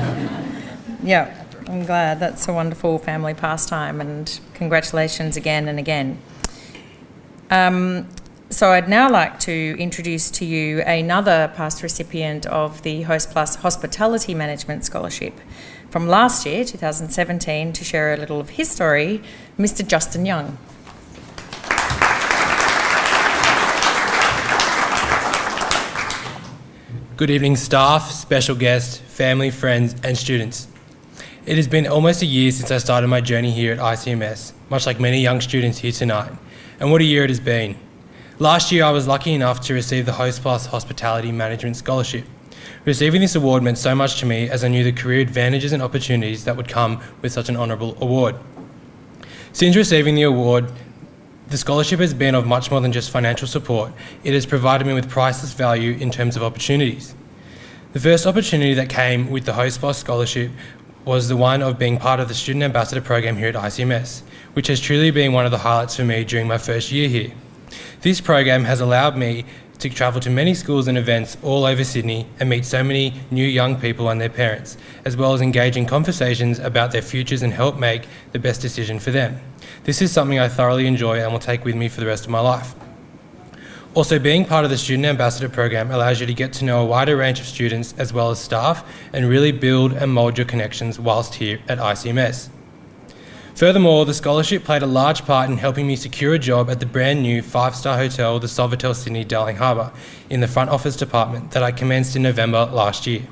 Yeah, I'm glad. That's a wonderful family pastime, and congratulations again and again. So I'd now like to introduce to you another past recipient of the Host Plus Hospitality Management Scholarship from last year, 2017, to share a little of his story, Mr. Justin Young. Good evening, staff, special guests, family, friends, and students. It has been almost a year since I started my journey here at ICMS, much like many young students here tonight, and what a year it has been. Last year, I was lucky enough to receive the Host Plus Hospitality Management Scholarship. Receiving this award meant so much to me as I knew the career advantages and opportunities that would come with such an honourable award. Since receiving the award, the scholarship has been of much more than just financial support. It has provided me with priceless value in terms of opportunities. The first opportunity that came with the Host Plus Scholarship was the one of being part of the Student Ambassador program here at ICMS, which has truly been one of the highlights for me during my first year here. This program has allowed me to travel to many schools and events all over Sydney and meet so many new young people and their parents, as well as engage in conversations about their futures and help make the best decision for them. This is something I thoroughly enjoy and will take with me for the rest of my life. Also, being part of the Student Ambassador program allows you to get to know a wider range of students as well as staff and really build and mould your connections whilst here at ICMS. Furthermore, the scholarship played a large part in helping me secure a job at the brand new 5-star hotel, the Sofitel Sydney Darling Harbour, in the front office department that I commenced in November last year.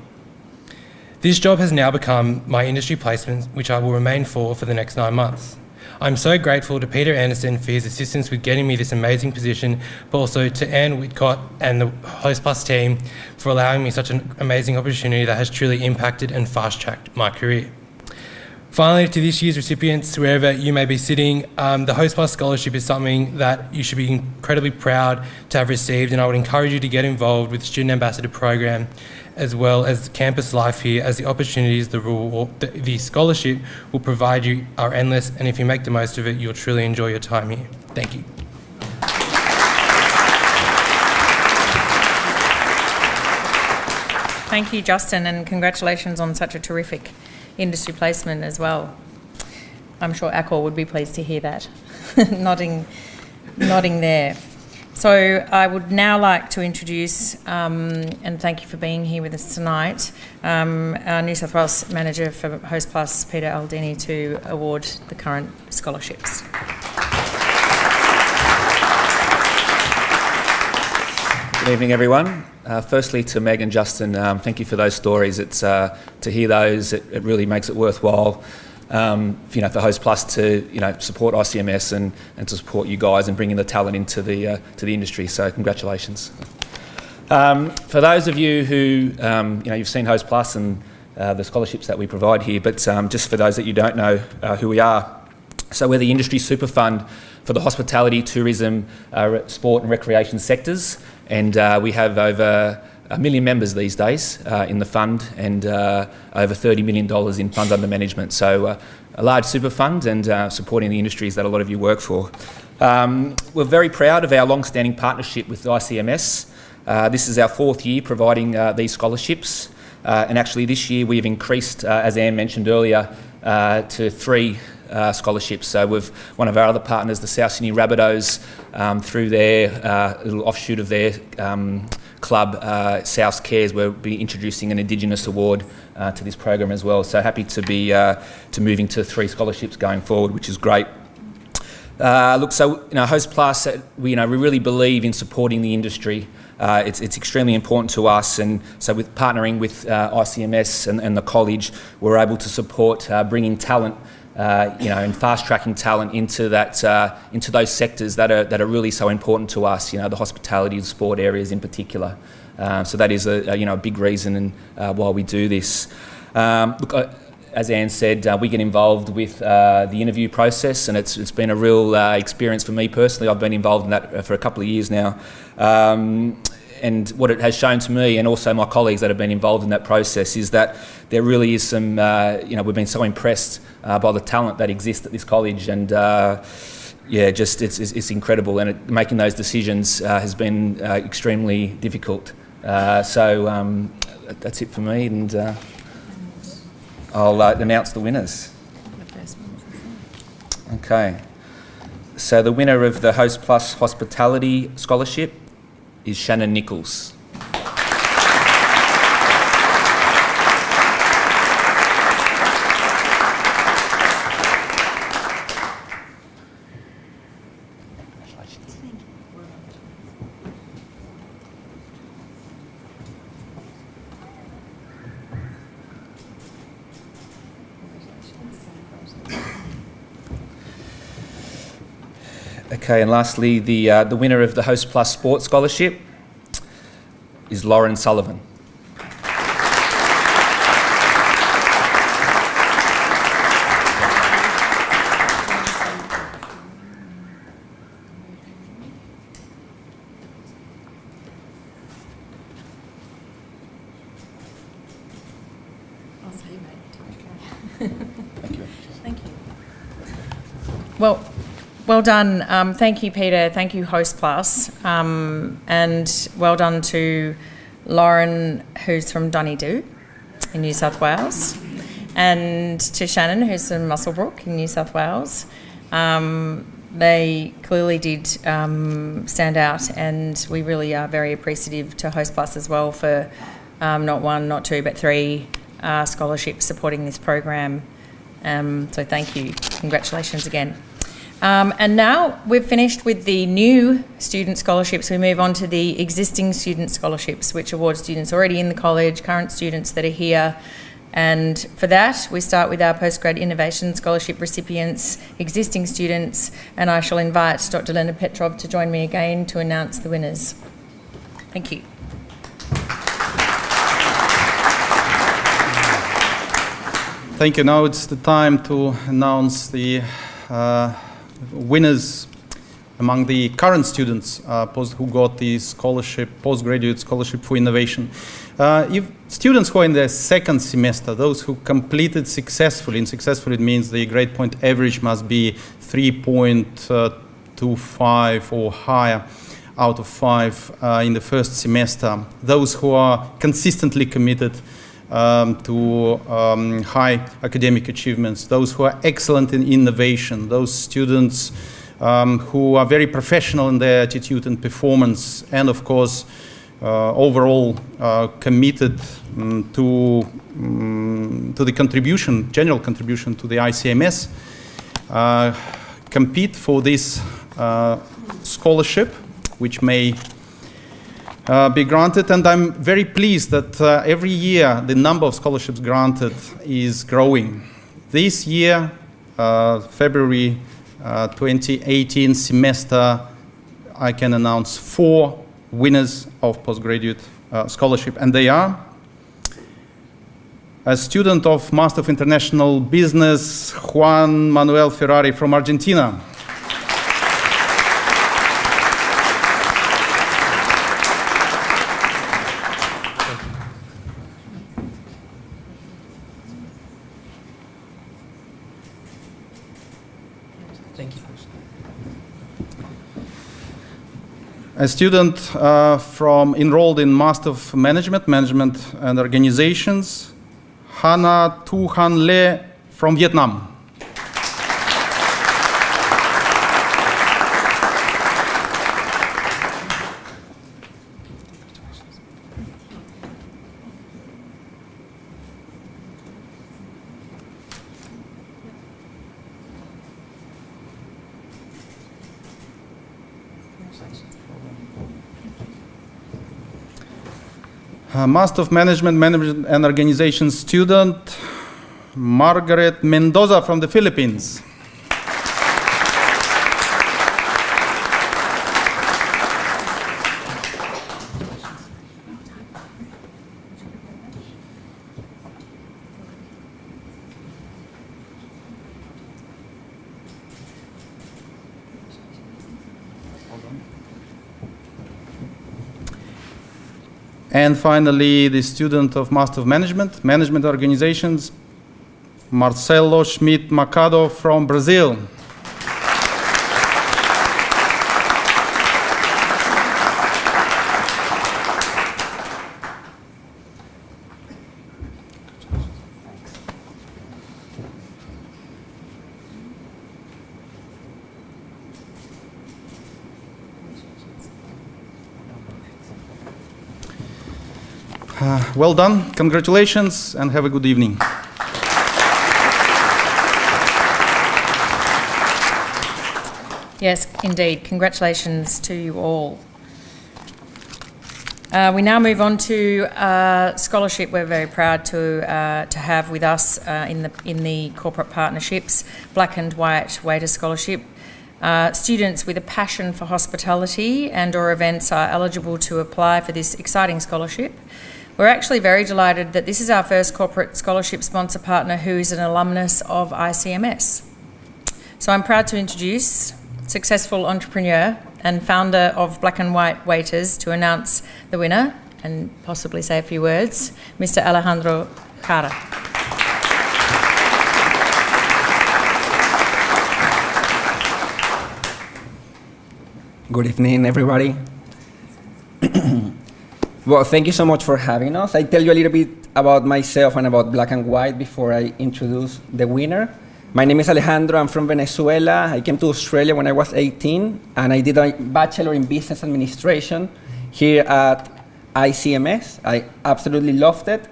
This job has now become my industry placement, which I will remain for the next 9 months. I'm so grateful to Peter Anderson for his assistance with getting me this amazing position, but also to Anne Whitcott and the Host Plus team for allowing me such an amazing opportunity that has truly impacted and fast-tracked my career. Finally, to this year's recipients, wherever you may be sitting, the Host Plus Scholarship is something that you should be incredibly proud to have received, and I would encourage you to get involved with the Student Ambassador program as well as campus life here, as the opportunities the scholarship will provide you are endless, and if you make the most of it, you'll truly enjoy your time here. Thank you. Thank you, Justin, and congratulations on such a terrific industry placement as well. I'm sure Accor would be pleased to hear that. nodding there. So I would now like to introduce, and thank you for being here with us tonight, our New South Wales Manager for Host Plus, Peter Aldini, to award the current scholarships. Good evening, everyone. Firstly, to Meg and Justin, thank you for those stories. It's to hear those, it really makes it worthwhile. For Host Plus to support ICMS and to support you guys and bringing the talent into the industry. So congratulations. For those of you who you've seen Host Plus and the scholarships that we provide here, but just for those that you don't know who we are, so we're the industry super fund for the hospitality, tourism, sport and recreation sectors, and we have over 1 million members these days in the fund, and over $30 million in funds under management. So a large super fund and supporting the industries that a lot of you work for. We're very proud of our long-standing partnership with ICMS. This is our 4th year providing these scholarships. And actually this year we've increased, as Anne mentioned earlier, to 3 scholarships. So with one of our other partners, the South Sydney Rabbitohs, through their little offshoot of their club, South Cares, we'll be introducing an Indigenous award to this program as well. So happy to be moving to 3 scholarships going forward, which is great. Host Plus, we really believe in supporting the industry. It's extremely important to us, and so with partnering with ICMS and the college, we're able to support bringing talent, and fast-tracking talent into those sectors that are really so important to us. The hospitality and sport areas in particular. So that is a big reason why we do this. As Anne said, we get involved with the interview process, and it's been a real experience for me personally. I've been involved in that for a couple of years now. And what it has shown to me, and also my colleagues that have been involved in that process, is that there really is some, we've been so impressed by the talent that exists at this college, and it's incredible. And making those decisions has been extremely difficult. So that's it for me, and I'll announce the winners. Okay. So the winner of the Host Plus Hospitality Scholarship is Shannon Nichols. Okay, and lastly, the winner of the Host Plus Sports Scholarship is Lauren Sullivan. Thank you. Well done. Thank you, Peter. Thank you, Host Plus. And well done to Lauren, who's from Donnydoo in New South Wales, and to Shannon, who's from Muswellbrook in New South Wales. They clearly did stand out, and we really are very appreciative to Host Plus as well for not one, not two, but three scholarships supporting this program. So thank you. Congratulations again. And now we've finished with the new student scholarships. We move on to the existing student scholarships, which award students already in the college, current students that are here. And for that, we start with our Postgrad Innovation Scholarship recipients, existing students, and I shall invite Dr. Leonard Petrov to join me again to announce the winners. Thank you. Thank you. Now it's the time to announce the winners among the current students who got the scholarship, postgraduate scholarship for innovation. If students who are in their second semester, those who completed successfully, and successfully it means the grade point average must be 3.25 or higher out of 5 in the first semester. Those who are consistently committed to high academic achievements, those who are excellent in innovation, those students who are very professional in their attitude and performance, and of course overall committed to the contribution, general contribution to the ICMS, compete for this scholarship, which may be granted. And I'm very pleased that every year the number of scholarships granted is growing. This year, February 2018 semester, I can announce 4 winners of postgraduate scholarship, and they are a student of Master of International Business, Juan Manuel Ferrari from Argentina. A student enrolled in Master of Management and Organizations, Hana Tu Han Le from Vietnam. Master of Management and Organization student, Margaret Mendoza from the Philippines. And finally, the student of Master of Management Organizations, Marcelo Schmidt Macado from Brazil. Well done, congratulations, and have a good evening. Yes, indeed. Congratulations to you all. We now move on to a scholarship we're very proud to have with us in the corporate partnerships, Black and White Waiter Scholarship. Students with a passion for hospitality and or events are eligible to apply for this exciting scholarship. We're actually very delighted that this is our first corporate scholarship sponsor partner who is an alumnus of ICMS. So I'm proud to introduce successful entrepreneur and founder of Black and White Waiters to announce the winner and possibly say a few words, Mr. Alejandro Cara. Good evening, everybody. Well, thank you so much for having us. I tell you a little bit about myself and about Black and White before I introduce the winner. My name is Alejandro. I'm from Venezuela. I came to Australia when I was 18, and I did a Bachelor in Business Administration here at ICMS. I absolutely loved it.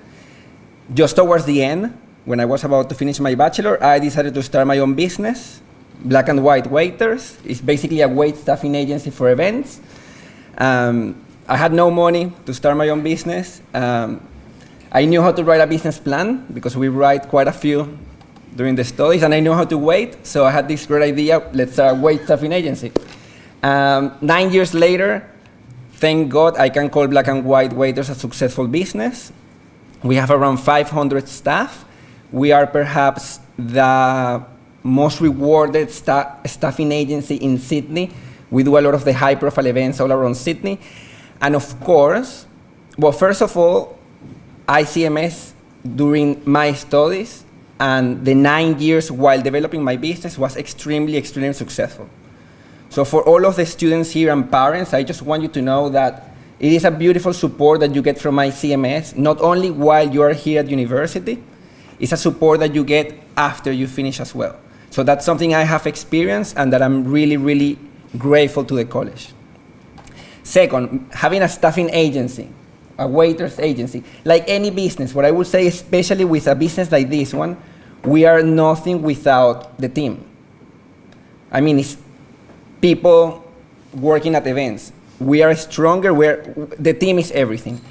Just towards the end, when I was about to finish my bachelor, I decided to start my own business, Black and White Waiters. It's basically a wait staffing agency for events. I had no money to start my own business. I knew how to write a business plan because we write quite a few during the studies, and I knew how to wait, so I had this great idea, let's start a wait staffing agency. 9 years later, thank God I can call Black and White Waiters a successful business. We have around 500 staff. We are perhaps the most rewarded staffing agency in Sydney. We do a lot of the high-profile events all around Sydney. And of course, well, first of all, ICMS, during my studies and the 9 years while developing my business, was extremely successful. So for all of the students here and parents, I just want you to know that it is a beautiful support that you get from ICMS, not only while you are here at university, it's a support that you get after you finish as well. So that's something I have experienced and that I'm really grateful to the college. Second, having a staffing agency, a waiters agency, like any business, what I would say, especially with a business like this one, we are nothing without the team. I mean, it's people working at events. We are stronger, the team is everything.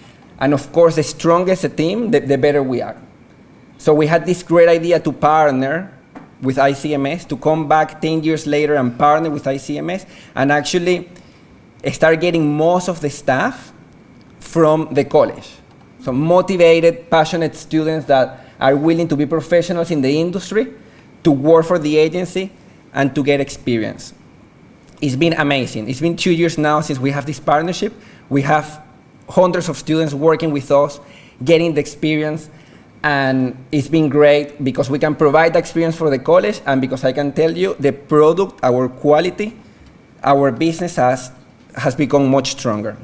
And of course, the strongest the team, the better we are. So we had this great idea to partner with ICMS, to come back 10 years later and partner with ICMS, and actually start getting most of the staff from the college. So motivated, passionate students that are willing to be professionals in the industry, to work for the agency, and to get experience. It's been amazing. It's been 2 years now since we have this partnership. We have hundreds of students working with us, getting the experience, and it's been great because we can provide the experience for the college, and because I can tell you the product, our quality, our business has become much stronger.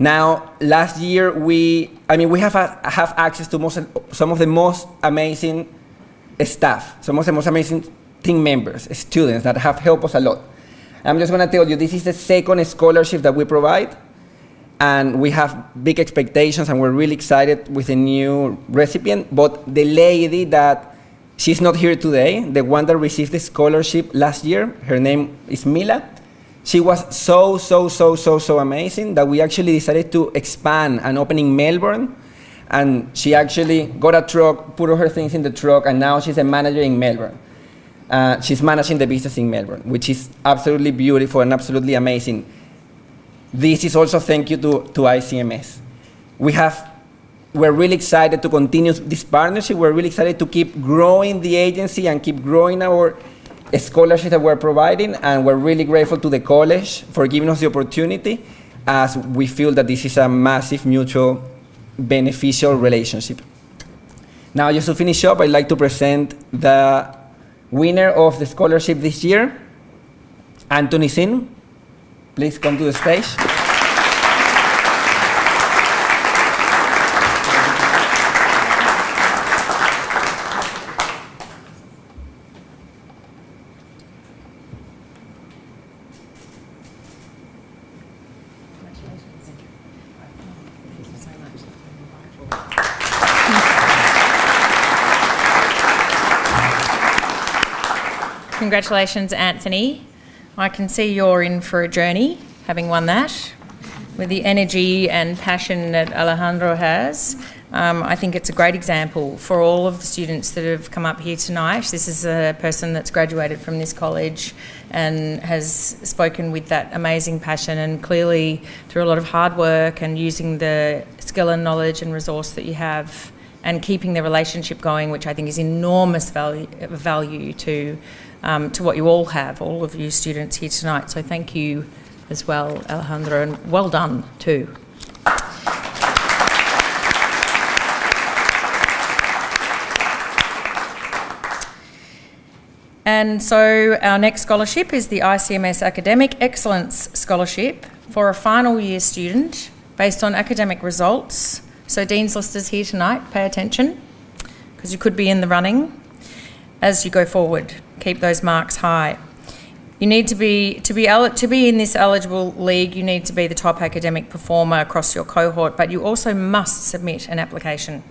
Now, last year we have access to some of the most amazing staff, some of the most amazing team members, students that have helped us a lot. I'm just going to tell you, this is the second scholarship that we provide, and we have big expectations, and we're really excited with the new recipient. But the lady that, she's not here today, the one that received the scholarship last year, her name is Mila. She was so amazing that we actually decided to expand and open in Melbourne. And she actually got a truck, put all her things in the truck, and now she's a manager in Melbourne. She's managing the business in Melbourne, which is absolutely beautiful and absolutely amazing. This is also thank you to ICMS. We're really excited to continue this partnership. We're really excited to keep growing the agency and keep growing our scholarship that we're providing, and we're really grateful to the college for giving us the opportunity, as we feel that this is a massive mutual beneficial relationship. Now, just to finish up, I'd like to present the winner of the scholarship this year, Anthony Sin. Please come to the stage. Congratulations, Anthony. I can see you're in for a journey, having won that. With the energy and passion that Alejandro has, I think it's a great example for all of the students that have come up here tonight. This is a person that's graduated from this college and has spoken with that amazing passion, and clearly through a lot of hard work and using the skill and knowledge and resource that you have, and keeping the relationship going, which I think is enormous value to what you all have, all of you students here tonight. So thank you as well, Alejandro, and well done too. And so our next scholarship is the ICMS Academic Excellence Scholarship for a final year student based on academic results. So Dean's Listers here tonight, pay attention, because you could be in the running as you go forward. Keep those marks high. You need to be in this eligible league, you need to be the top academic performer across your cohort, but you also must submit an application.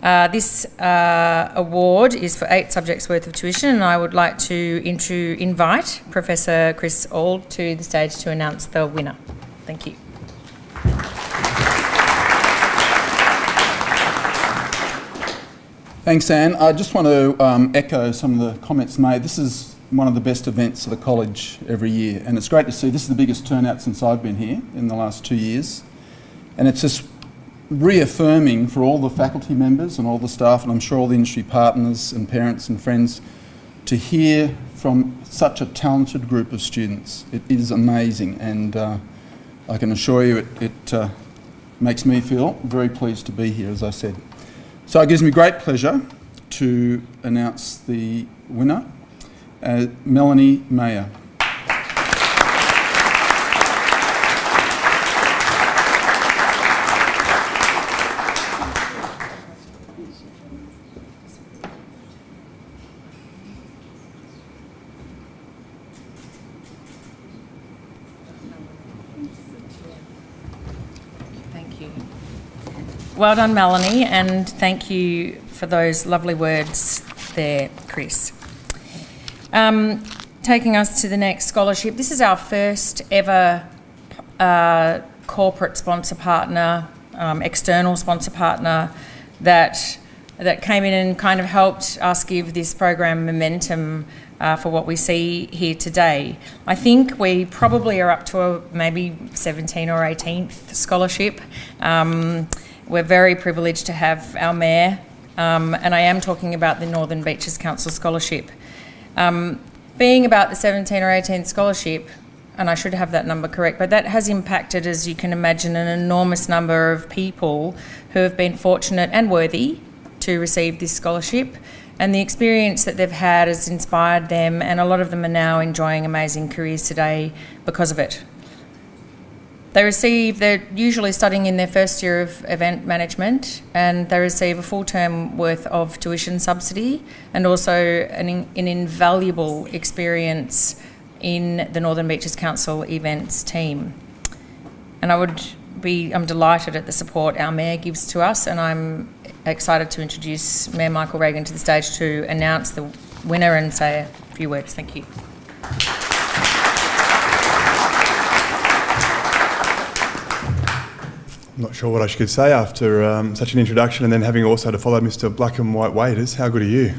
This award is for 8 subjects worth of tuition, and I would like to invite Professor Chris Auld to the stage to announce the winner. Thank you. Thanks, Anne. I just want to echo some of the comments made. This is one of the best events of the college every year, and it's great to see. This is the biggest turnout since I've been here in the last 2 years, and it's just reaffirming for all the faculty members and all the staff, and I'm sure all the industry partners and parents and friends, to hear from such a talented group of students. It is amazing, and I can assure you it makes me feel very pleased to be here, as I said. So it gives me great pleasure to announce the winner, Melanie Mayer. Thank you. Well done, Melanie, and thank you for those lovely words there, Chris. Taking us to the next scholarship. This is our first ever corporate sponsor partner, external sponsor partner that came in and kind of helped us give this program momentum for what we see here today. I think we probably are up to maybe 17th or 18th scholarship. We're very privileged to have our mayor, and I am talking about the Northern Beaches Council Scholarship. Being about the 17th or 18th scholarship, and I should have that number correct, but that has impacted, as you can imagine, an enormous number of people who have been fortunate and worthy to receive this scholarship, and the experience that they've had has inspired them, and a lot of them are now enjoying amazing careers today because of it. They're usually studying in their first year of event management, and they receive a full term worth of tuition subsidy and also an invaluable experience in the Northern Beaches Council events team. And I'm delighted at the support our mayor gives to us, and I'm excited to introduce Mayor Michael Reagan to the stage to announce the winner and say a few words. Thank you. I'm not sure what I should say after such an introduction, and then having also to follow Mr. Black and White Waiters. How good are you?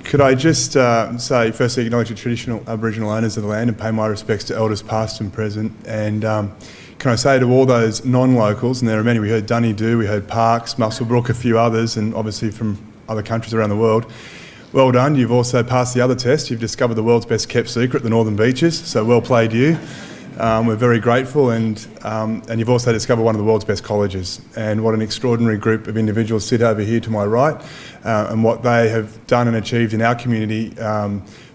Could I just say, firstly, acknowledge the traditional Aboriginal owners of the land and pay my respects to elders past and present. And can I say to all those non-locals, and there are many, we heard Dunedoo, we heard Parkes, Muswellbrook, a few others, and obviously from other countries around the world, well done. You've also passed the other test. You've discovered the world's best kept secret, the Northern Beaches, so well played you. We're very grateful, and you've also discovered one of the world's best colleges, and what an extraordinary group of individuals sit over here to my right, and what they have done and achieved in our community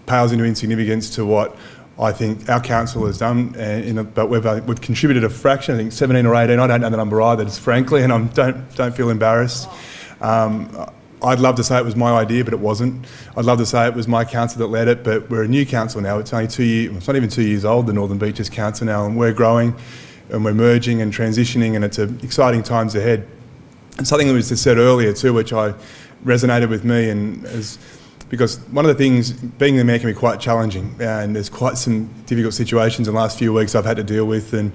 pales into insignificance to what I think our council has done, but we've contributed a fraction, I think 17 or 18, I don't know the number either, just frankly, and I don't feel embarrassed. I'd love to say it was my idea, but it wasn't. I'd love to say it was my council that led it, but we're a new council now. It's only 2 years, it's not even 2 years old, the Northern Beaches Council now, and we're growing and we're merging and transitioning, and it's exciting times ahead. And something that was just said earlier too, which I resonated with me, because one of the things, being the mayor can be quite challenging, and there's quite some difficult situations in the last few weeks I've had to deal with, and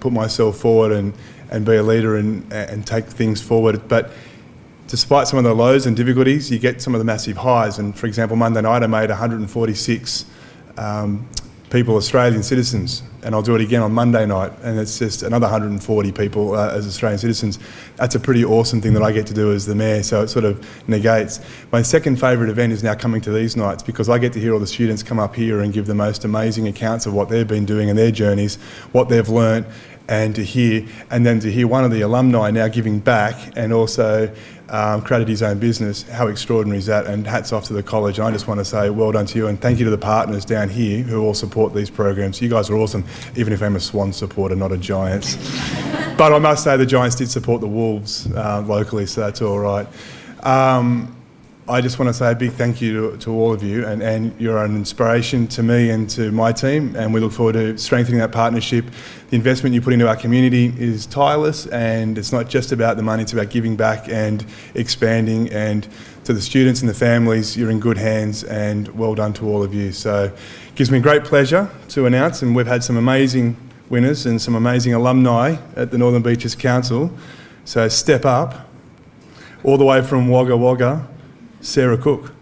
put myself forward and be a leader and take things forward. But despite some of the lows and difficulties, you get some of the massive highs. And for example, Monday night I made 146 people Australian citizens, and I'll do it again on Monday night, and it's just another 140 people as Australian citizens. That's a pretty awesome thing that I get to do as the mayor, so it sort of negates. My second favourite event is now coming to these nights, because I get to hear all the students come up here and give the most amazing accounts of what they've been doing and their journeys, what they've learnt, and to hear one of the alumni now giving back and also created his own business. How extraordinary is that? And hats off to the college. And I just want to say well done to you, and thank you to the partners down here who all support these programs. You guys are awesome, even if I'm a Swan supporter, not a Giants. But I must say the Giants did support the Wolves locally, so that's all right. I just want to say a big thank you to all of you, and you're an inspiration to me and to my team, and we look forward to strengthening that partnership. The investment you put into our community is tireless, and it's not just about the money, it's about giving back and expanding. And to the students and the families, you're in good hands, and well done to all of you. So it gives me great pleasure to announce, and we've had some amazing winners and some amazing alumni at the Northern Beaches Council. So step up, all the way from Wagga Wagga, Sarah Cook.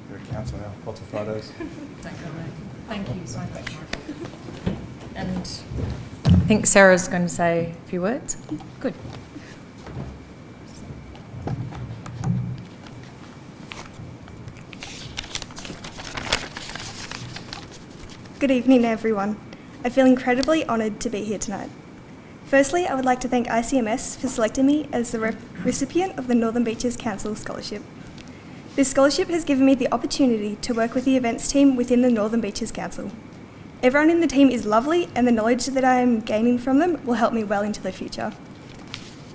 You're a councillor now, lots of photos. Thank you so much. And I think Sarah's going to say a few words. Good. Good evening, everyone. I feel incredibly honoured to be here tonight. Firstly, I would like to thank ICMS for selecting me as the recipient of the Northern Beaches Council Scholarship. This scholarship has given me the opportunity to work with the events team within the Northern Beaches Council. Everyone in the team is lovely, and the knowledge that I am gaining from them will help me well into the future.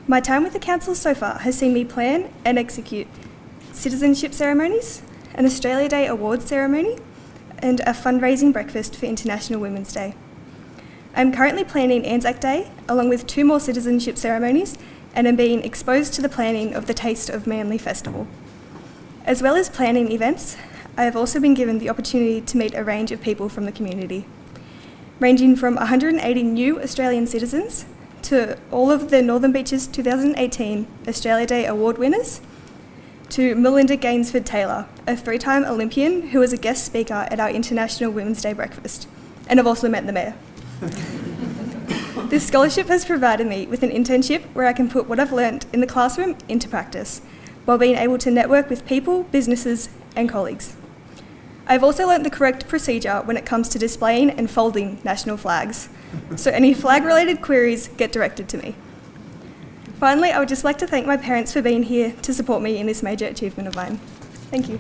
My time with the council so far has seen me plan and execute citizenship ceremonies, an Australia Day awards ceremony, and a fundraising breakfast for International Women's Day. I'm currently planning Anzac Day, along with 2 more citizenship ceremonies, and am being exposed to the planning of the Taste of Manly Festival. As well as planning events, I have also been given the opportunity to meet a range of people from the community, ranging from 180 new Australian citizens to all of the Northern Beaches 2018 Australia Day Award winners, to Melinda Gainsford-Taylor, a 3-time Olympian who was a guest speaker at our International Women's Day breakfast, and I've also met the Mayor. This scholarship has provided me with an internship where I can put what I've learnt in the classroom into practice, while being able to network with people, businesses, and colleagues. I've also learnt the correct procedure when it comes to displaying and folding national flags, so any flag-related queries get directed to me. Finally, I would just like to thank my parents for being here to support me in this major achievement of mine. Thank you.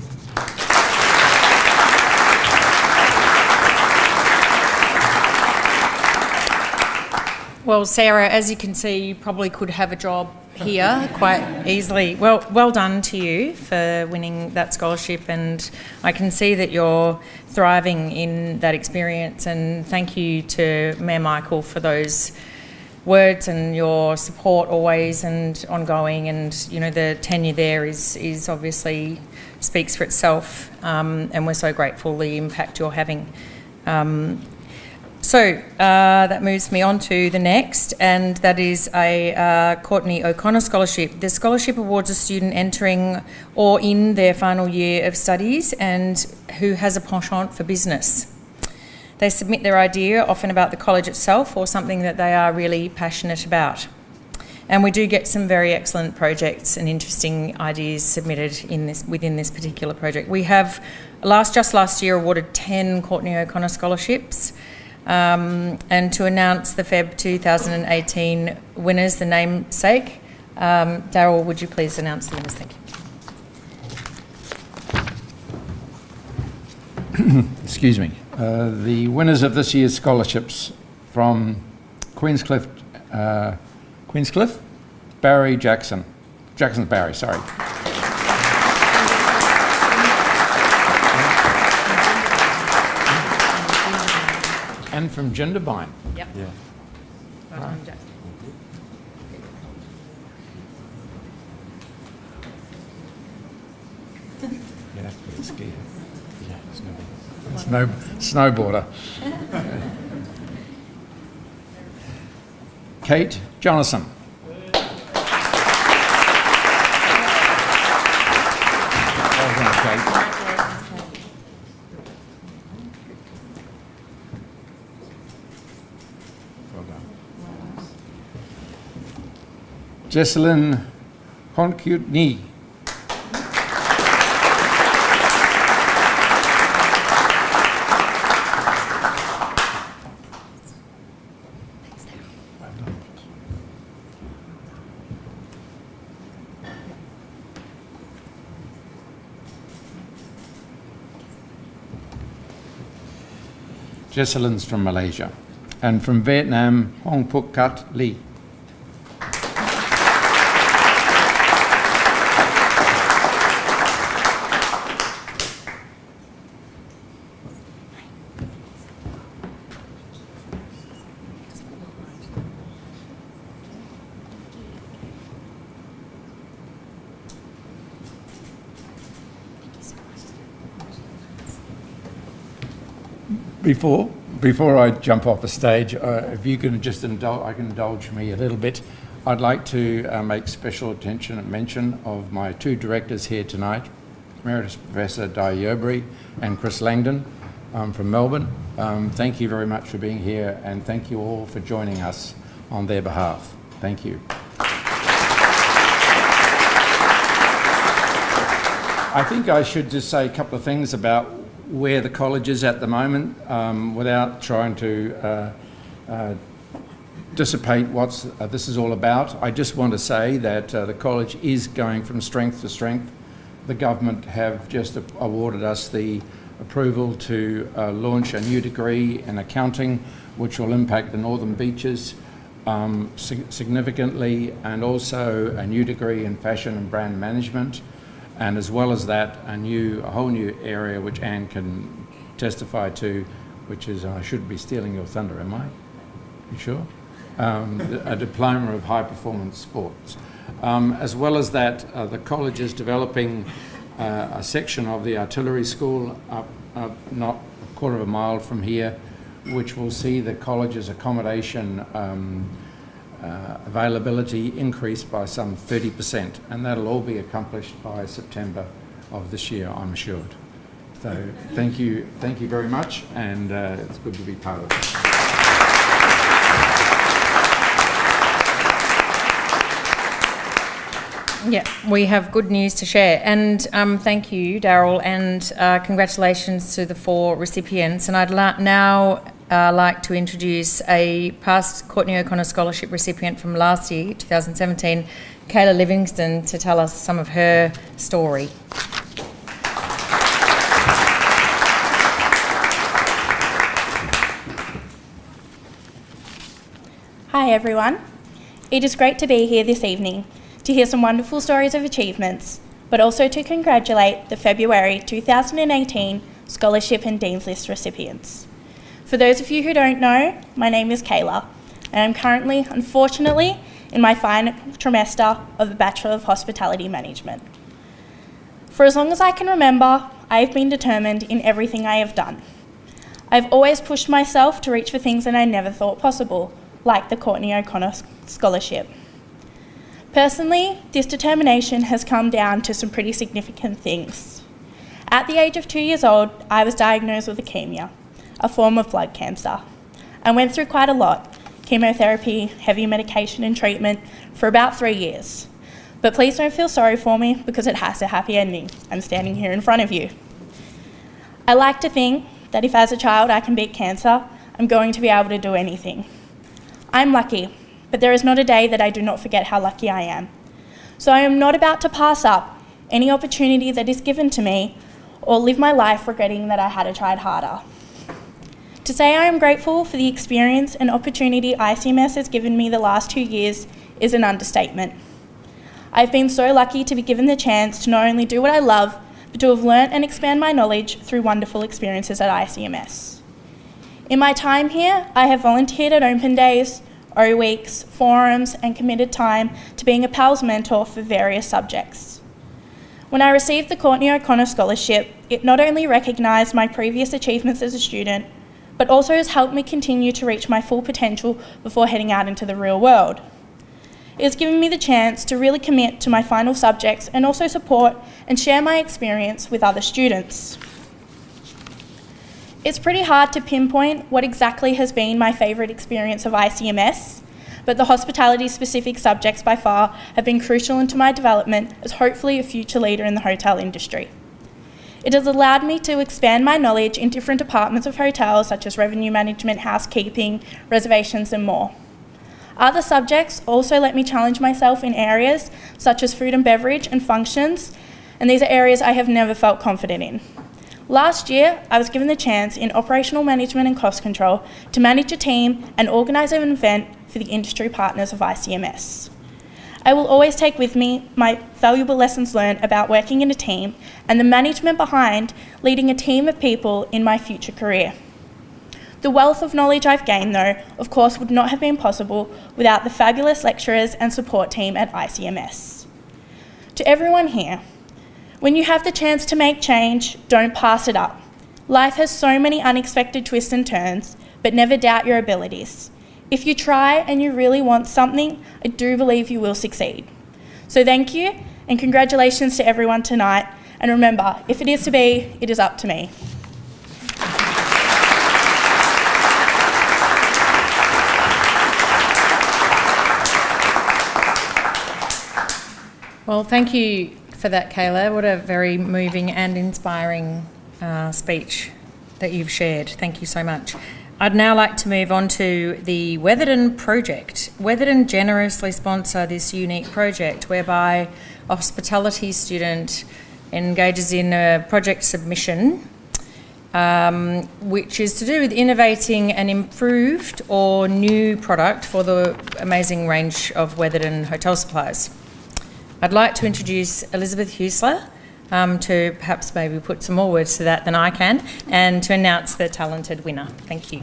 Well, Sarah, as you can see, you probably could have a job here quite easily. Well done to you for winning that scholarship, and I can see that you're thriving in that experience, and thank you to Mayor Michael for those words and your support always and ongoing, and you know the tenure there is obviously speaks for itself, and we're so grateful the impact you're having. So that moves me on to the next, and that is a Courtney O'Connor Scholarship. The scholarship awards a student entering or in their final year of studies and who has a penchant for business. They submit their idea, often about the college itself or something that they are really passionate about. And we do get some very excellent projects and interesting ideas submitted within this particular project. We have just last year awarded 10 Courtney O'Connor scholarships. And to announce the Feb 2018 winners, the namesake, Daryl, would you please announce the winners? Thank you. Excuse me. The winners of this year's scholarships from Queenscliff, Barry Jackson's Barry, sorry. And from Jindabyne. Yep. Yeah. Well done, Jack. You have to be scared. Yeah, it's going to be. Snowboarder. Kate Jonathan. Well done, Kate. Jesselyn Honkutni. Jesselyn's from Malaysia. And from Vietnam, Hong Puk Kat Lee. Before I jump off the stage, if you can just indulge me a little bit, I'd like to make special attention and mention of my two directors here tonight, Emeritus Professor Di Yerbury and Chris Langdon from Melbourne. Thank you very much for being here, and thank you all for joining us on their behalf. Thank you. I think I should just say a couple of things about where the college is at the moment, without trying to dissipate what this is all about. I just want to say that the college is going from strength to strength. The government have just awarded us the approval to launch a new degree in accounting, which will impact the Northern Beaches significantly, and also a new degree in fashion and brand management. And as well as that, a whole new area which Anne can testify to, which is, I shouldn't be stealing your thunder, am I? You sure? A diploma of high performance sports. As well as that, the college is developing a section of the artillery school up not a quarter of a mile from here, which will see the college's accommodation availability increased by some 30%, and that'll all be accomplished by September of this year, I'm assured. So thank you very much, and it's good to be part of it. Yeah, we have good news to share, and thank you, Daryl, and congratulations to the 4 recipients. And I'd now like to introduce a past Courtney O'Connor Scholarship recipient from last year, 2017, Kayla Livingston, to tell us some of her story. Hi everyone. It is great to be here this evening to hear some wonderful stories of achievements, but also to congratulate the February 2018 Scholarship and Dean's List recipients. For those of you who don't know, my name is Kayla, and I'm currently, unfortunately, in my final trimester of the Bachelor of Hospitality Management. For as long as I can remember, I have been determined in everything I have done. I've always pushed myself to reach for things that I never thought possible, like the Courtney O'Connor Scholarship. Personally, this determination has come down to some pretty significant things. At the age of 2 years old, I was diagnosed with leukemia, a form of blood cancer. I went through quite a lot, chemotherapy, heavy medication and treatment for about 3 years. But please don't feel sorry for me because it has a happy ending. I'm standing here in front of you. I like to think that if as a child I can beat cancer, I'm going to be able to do anything. I'm lucky, but there is not a day that I do not forget how lucky I am. So I am not about to pass up any opportunity that is given to me or live my life regretting that I had tried harder. To say I am grateful for the experience and opportunity ICMS has given me the last 2 years is an understatement. I've been so lucky to be given the chance to not only do what I love, but to have learnt and expand my knowledge through wonderful experiences at ICMS. In my time here, I have volunteered at open days, O weeks, forums, and committed time to being a PALS mentor for various subjects. When I received the Courtney O'Connor Scholarship, it not only recognised my previous achievements as a student, but also has helped me continue to reach my full potential before heading out into the real world. It has given me the chance to really commit to my final subjects and also support and share my experience with other students. It's pretty hard to pinpoint what exactly has been my favourite experience of ICMS, but the hospitality-specific subjects by far have been crucial into my development as hopefully a future leader in the hotel industry. It has allowed me to expand my knowledge in different departments of hotels such as revenue management, housekeeping, reservations and more. Other subjects also let me challenge myself in areas such as food and beverage and functions, and these are areas I have never felt confident in. Last year, I was given the chance in operational management and cost control to manage a team and organise an event for the industry partners of ICMS. I will always take with me my valuable lessons learned about working in a team and the management behind leading a team of people in my future career. The wealth of knowledge I've gained, though, of course, would not have been possible without the fabulous lecturers and support team at ICMS. To everyone here, when you have the chance to make change, don't pass it up. Life has so many unexpected twists and turns, but never doubt your abilities. If you try and you really want something, I do believe you will succeed. So thank you and congratulations to everyone tonight. And remember, if it is to be, it is up to me. Well, thank you for that, Kayla. What a very moving and inspiring speech that you've shared. Thank you so much. I'd now like to move on to the Weatherden project. Weatherden generously sponsor this unique project whereby a hospitality student engages in a project submission which is to do with innovating an improved or new product for the amazing range of Weatherden hotel supplies. I'd like to introduce Elizabeth Huesler to perhaps maybe put some more words to that than I can, and to announce the talented winner. Thank you.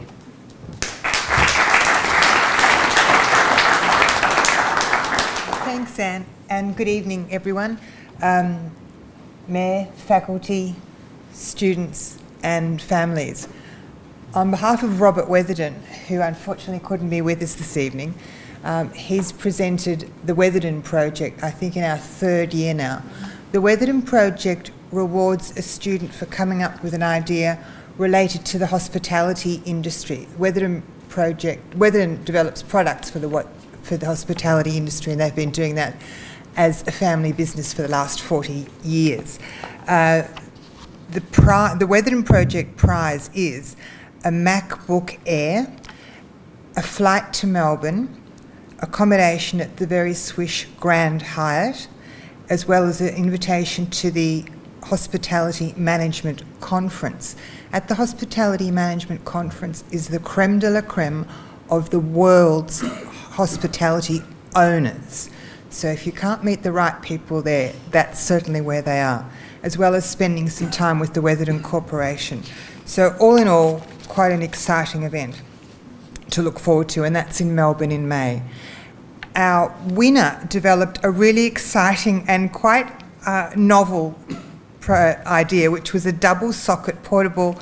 Thanks, Anne, and good evening, everyone. Mayor, faculty, students and families. On behalf of Robert Weatherden, who unfortunately couldn't be with us this evening, he's presented the Weatherden project, I think in our third year now. The Weatherden project rewards a student for coming up with an idea related to the hospitality industry. Weatherden develops products for the hospitality industry, and they've been doing that as a family business for the last 40 years. The Weatherden project prize is a MacBook Air, a flight to Melbourne, accommodation at the very swish Grand Hyatt, as well as an invitation to the Hospitality Management Conference. At the Hospitality Management Conference is the creme de la creme of the world's hospitality owners. So if you can't meet the right people there, that's certainly where they are, as well as spending some time with the Weatherden Corporation. So all in all, quite an exciting event to look forward to, and that's in Melbourne in May. Our winner developed a really exciting and quite novel idea, which was a double-socket portable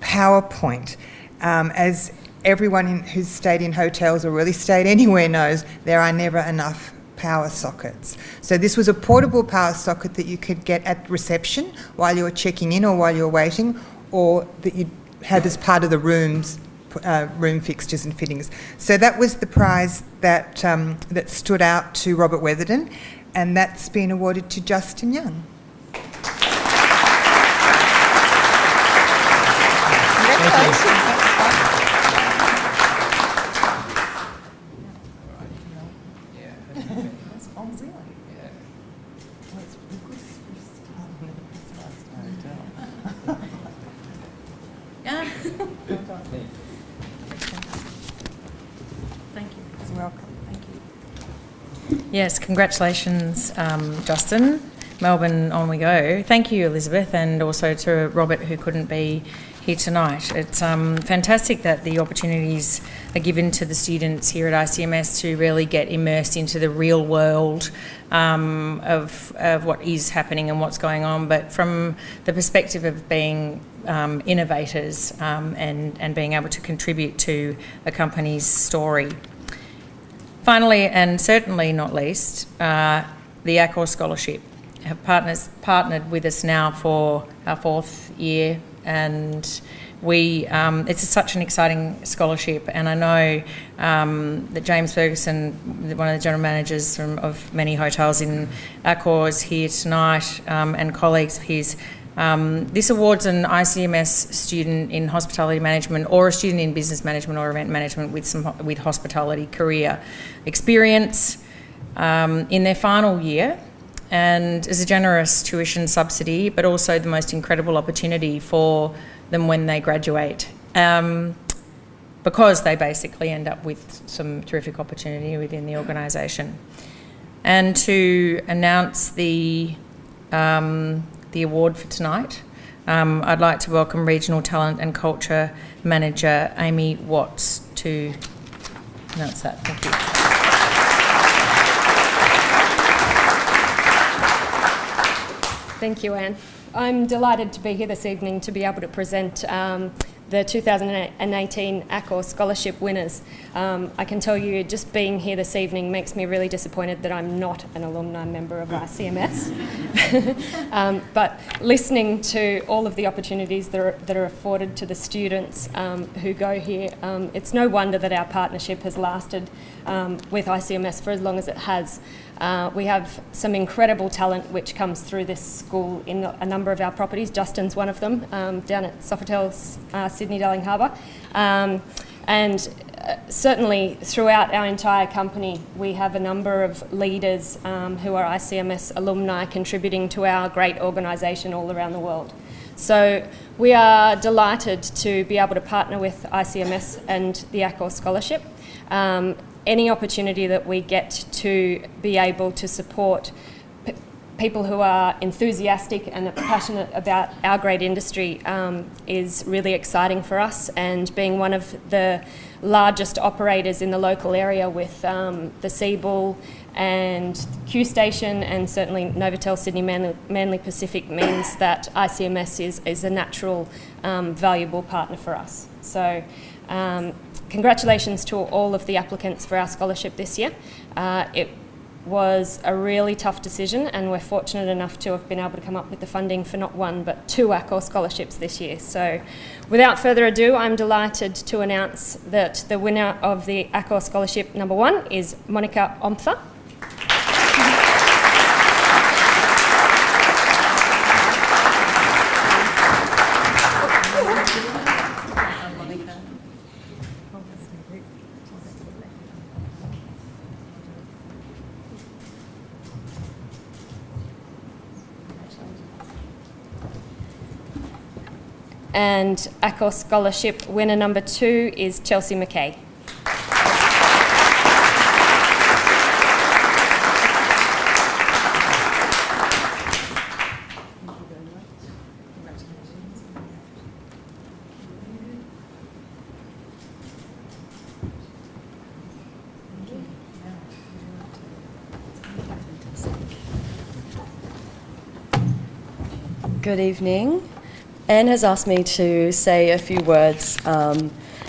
PowerPoint. As everyone who's stayed in hotels or really stayed anywhere knows, there are never enough power sockets. So this was a portable power socket that you could get at reception while you were checking in or while you were waiting, or that you had as part of the room fixtures and fittings. So that was the prize that stood out to Robert Weatherden, and that's been awarded to Justin Young. Congratulations. Thank you. You're welcome. Thank you. Yes, congratulations, Justin. Melbourne, on we go. Thank you, Elizabeth, and also to Robert, who couldn't be here tonight. It's fantastic that the opportunities are given to the students here at ICMS to really get immersed into the real world of what is happening and what's going on, but from the perspective of being innovators and being able to contribute to a company's story. Finally, and certainly not least, the Accor Scholarship have partnered with us now for our fourth year, and It's such an exciting scholarship, and I know that James Ferguson, one of the general managers of many hotels in Accor, is here tonight, and colleagues of his. This awards an ICMS student in hospitality management or a student in business management or event management with hospitality career experience in their final year, and as a generous tuition subsidy, but also the most incredible opportunity for them when they graduate, because they basically end up with some terrific opportunity within the organisation. And to announce the award for tonight, I'd like to welcome Regional Talent and Culture Manager Amy Watts to announce that. Thank you. Thank you, Anne. I'm delighted to be here this evening to be able to present the 2018 Accor Scholarship winners. I can tell you just being here this evening makes me really disappointed that I'm not an alumni member of ICMS. But listening to all of the opportunities that are afforded to the students who go here, it's no wonder that our partnership has lasted with ICMS for as long as it has. We have some incredible talent which comes through this school in a number of our properties. Justin's one of them, down at Sofitel Sydney Darling Harbour. And certainly throughout our entire company, we have a number of leaders who are ICMS alumni contributing to our great organisation all around the world. So we are delighted to be able to partner with ICMS and the Accor Scholarship. Any opportunity that we get to be able to support people who are enthusiastic and passionate about our great industry is really exciting for us, and being one of the largest operators in the local area with the Seabull and Q Station and certainly Novotel Sydney Manly Pacific means that ICMS is a natural valuable partner for us. So congratulations to all of the applicants for our scholarship this year. It was a really tough decision, and we're fortunate enough to have been able to come up with the funding for not one but 2 Accor scholarships this year. So without further ado, I'm delighted to announce that the winner of the Accor Scholarship number 1 is Monica Omtha. And Accor Scholarship winner number 2 is Chelsea McKay. Good evening. Anne has asked me to say a few words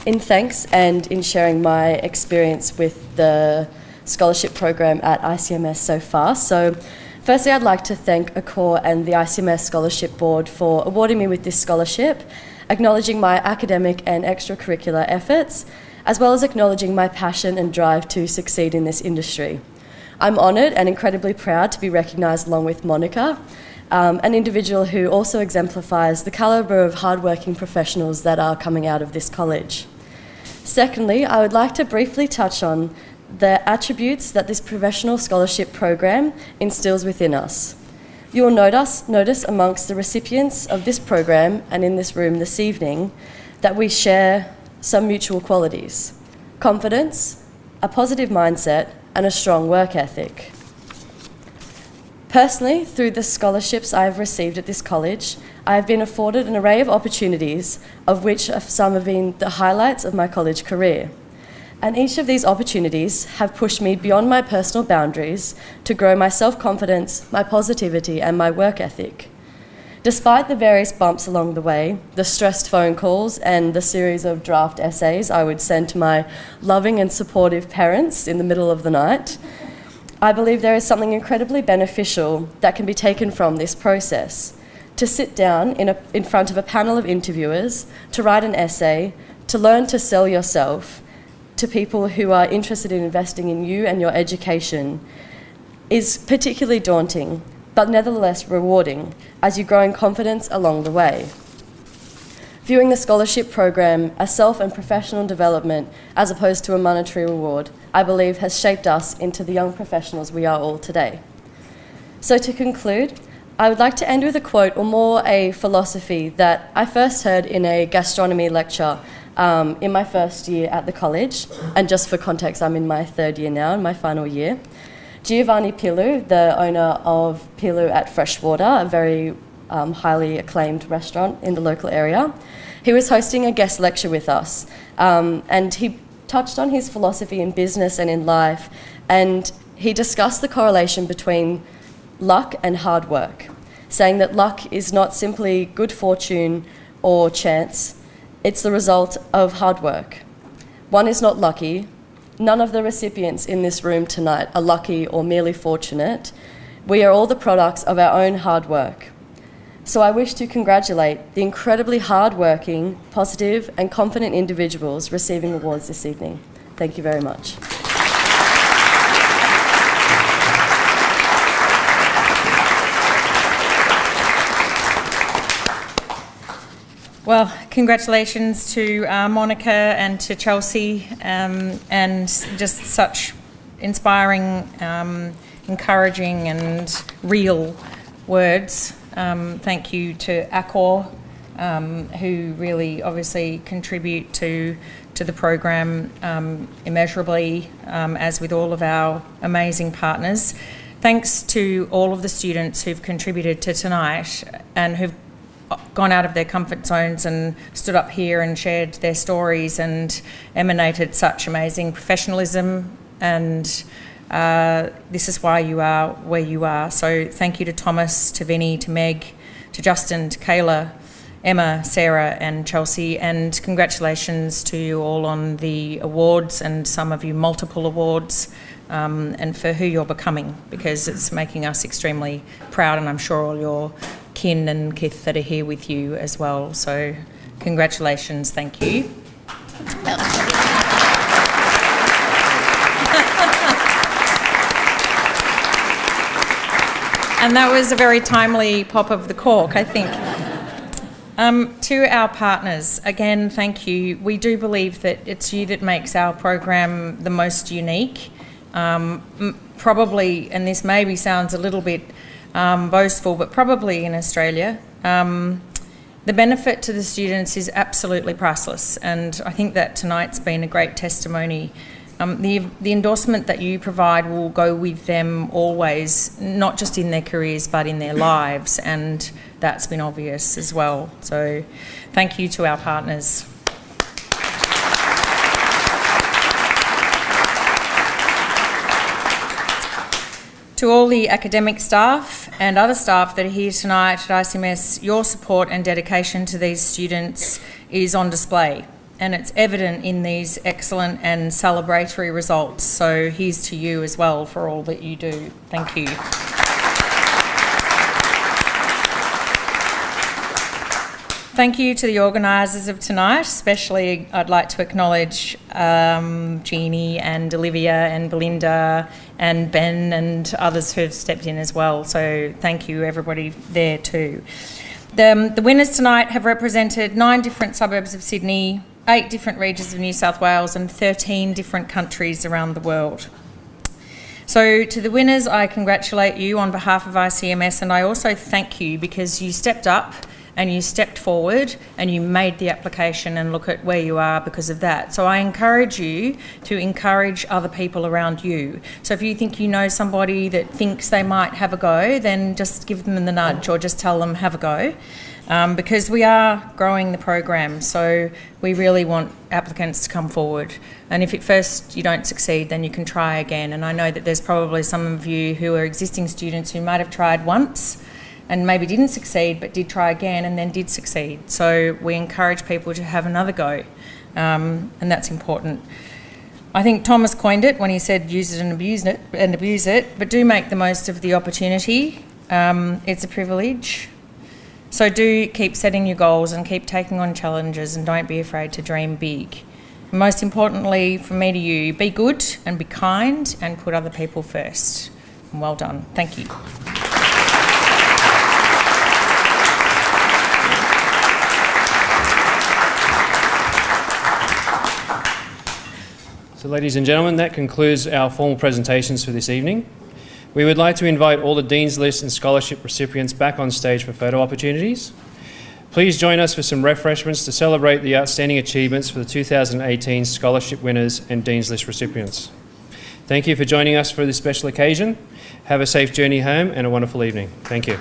in thanks and in sharing my experience with the scholarship program at ICMS so far. So firstly, I'd like to thank Accor and the ICMS Scholarship Board for awarding me with this scholarship, acknowledging my academic and extracurricular efforts, as well as acknowledging my passion and drive to succeed in this industry. I'm honoured and incredibly proud to be recognised along with Monica, an individual who also exemplifies the calibre of hardworking professionals that are coming out of this college. Secondly, I would like to briefly touch on the attributes that this professional scholarship program instills within us. You will notice amongst the recipients of this program and in this room this evening that we share some mutual qualities: confidence, a positive mindset, and a strong work ethic. Personally, through the scholarships I have received at this college, I have been afforded an array of opportunities, of which some have been the highlights of my college career. And each of these opportunities have pushed me beyond my personal boundaries to grow my self-confidence, my positivity, and my work ethic. Despite the various bumps along the way, the stressed phone calls and the series of draft essays I would send to my loving and supportive parents in the middle of the night, I believe there is something incredibly beneficial that can be taken from this process. to sit down in front of a panel of interviewers, to write an essay, to learn to sell yourself to people who are interested in investing in you and your education is particularly daunting, but nevertheless rewarding as you grow in confidence along the way. Viewing the scholarship program as self and professional development as opposed to a monetary reward, I believe has shaped us into the young professionals we are all today. So to conclude, I would like to end with a quote, or more a philosophy, that I first heard in a gastronomy lecture in my first year at the college, and just for context, I'm in my third year now, in my final year. Giovanni Pilu, the owner of Pilu at Freshwater, a very highly acclaimed restaurant in the local area, he was hosting a guest lecture with us, and he touched on his philosophy in business and in life, and he discussed the correlation between luck and hard work, saying that luck is not simply good fortune or chance, it's the result of hard work. One is not lucky. None of the recipients in this room tonight are lucky or merely fortunate. We are all the products of our own hard work. So I wish to congratulate the incredibly hard-working, positive and confident individuals receiving awards this evening. Thank you very much. Well, congratulations to Monica and to Chelsea, and just such inspiring, encouraging and real words. Thank you to Accor, who really obviously contribute to the program immeasurably, as with all of our amazing partners. Thanks to all of the students who've contributed to tonight and who've gone out of their comfort zones and stood up here and shared their stories and emanated such amazing professionalism, and this is why you are where you are. So thank you to Thomas, to Vinny, to Meg, to Justin, to Kayla, Emma, Sarah and Chelsea, and congratulations to you all on the awards, and some of you multiple awards, and for who you're becoming, because it's making us extremely proud, and I'm sure all your kin and kith that are here with you as well. So congratulations, thank you. And that was a very timely pop of the cork, I think. To our partners, again, thank you. We do believe that it's you that makes our program the most unique. Probably, and this maybe sounds a little bit boastful, but probably in Australia, the benefit to the students is absolutely priceless, and I think that tonight's been a great testimony. The endorsement that you provide will go with them always, not just in their careers but in their lives, and that's been obvious as well. So thank you to our partners. To all the academic staff and other staff that are here tonight at ICMS, your support and dedication to these students is on display, and it's evident in these excellent and celebratory results. So here's to you as well for all that you do. Thank you. Thank you to the organisers of tonight. Especially I'd like to acknowledge Jeannie and Olivia and Belinda and Ben and others who have stepped in as well. So thank you everybody there too. The winners tonight have represented 9 different suburbs of Sydney, 8 different regions of New South Wales and 13 different countries around the world. So to the winners, I congratulate you on behalf of ICMS, and I also thank you because you stepped up and you stepped forward and you made the application, and look at where you are because of that. So I encourage you to encourage other people around you. So if you think you know somebody that thinks they might have a go, then just give them the nudge or just tell them have a go. Because we are growing the program, so we really want applicants to come forward. And if at first you don't succeed, then you can try again. And I know that there's probably some of you who are existing students who might have tried once and maybe didn't succeed but did try again and then did succeed. So we encourage people to have another go, and that's important. I think Thomas coined it when he said use it and abuse it, but do make the most of the opportunity. It's a privilege. So do keep setting your goals and keep taking on challenges, and don't be afraid to dream big. Most importantly, from me to you, be good and be kind and put other people first. And well done. Thank you. So, ladies and gentlemen, that concludes our formal presentations for this evening. We would like to invite all the Dean's List and scholarship recipients back on stage for photo opportunities. Please join us for some refreshments to celebrate the outstanding achievements for the 2018 scholarship winners and Dean's List recipients. Thank you for joining us for this special occasion. Have a safe journey home and a wonderful evening. Thank you.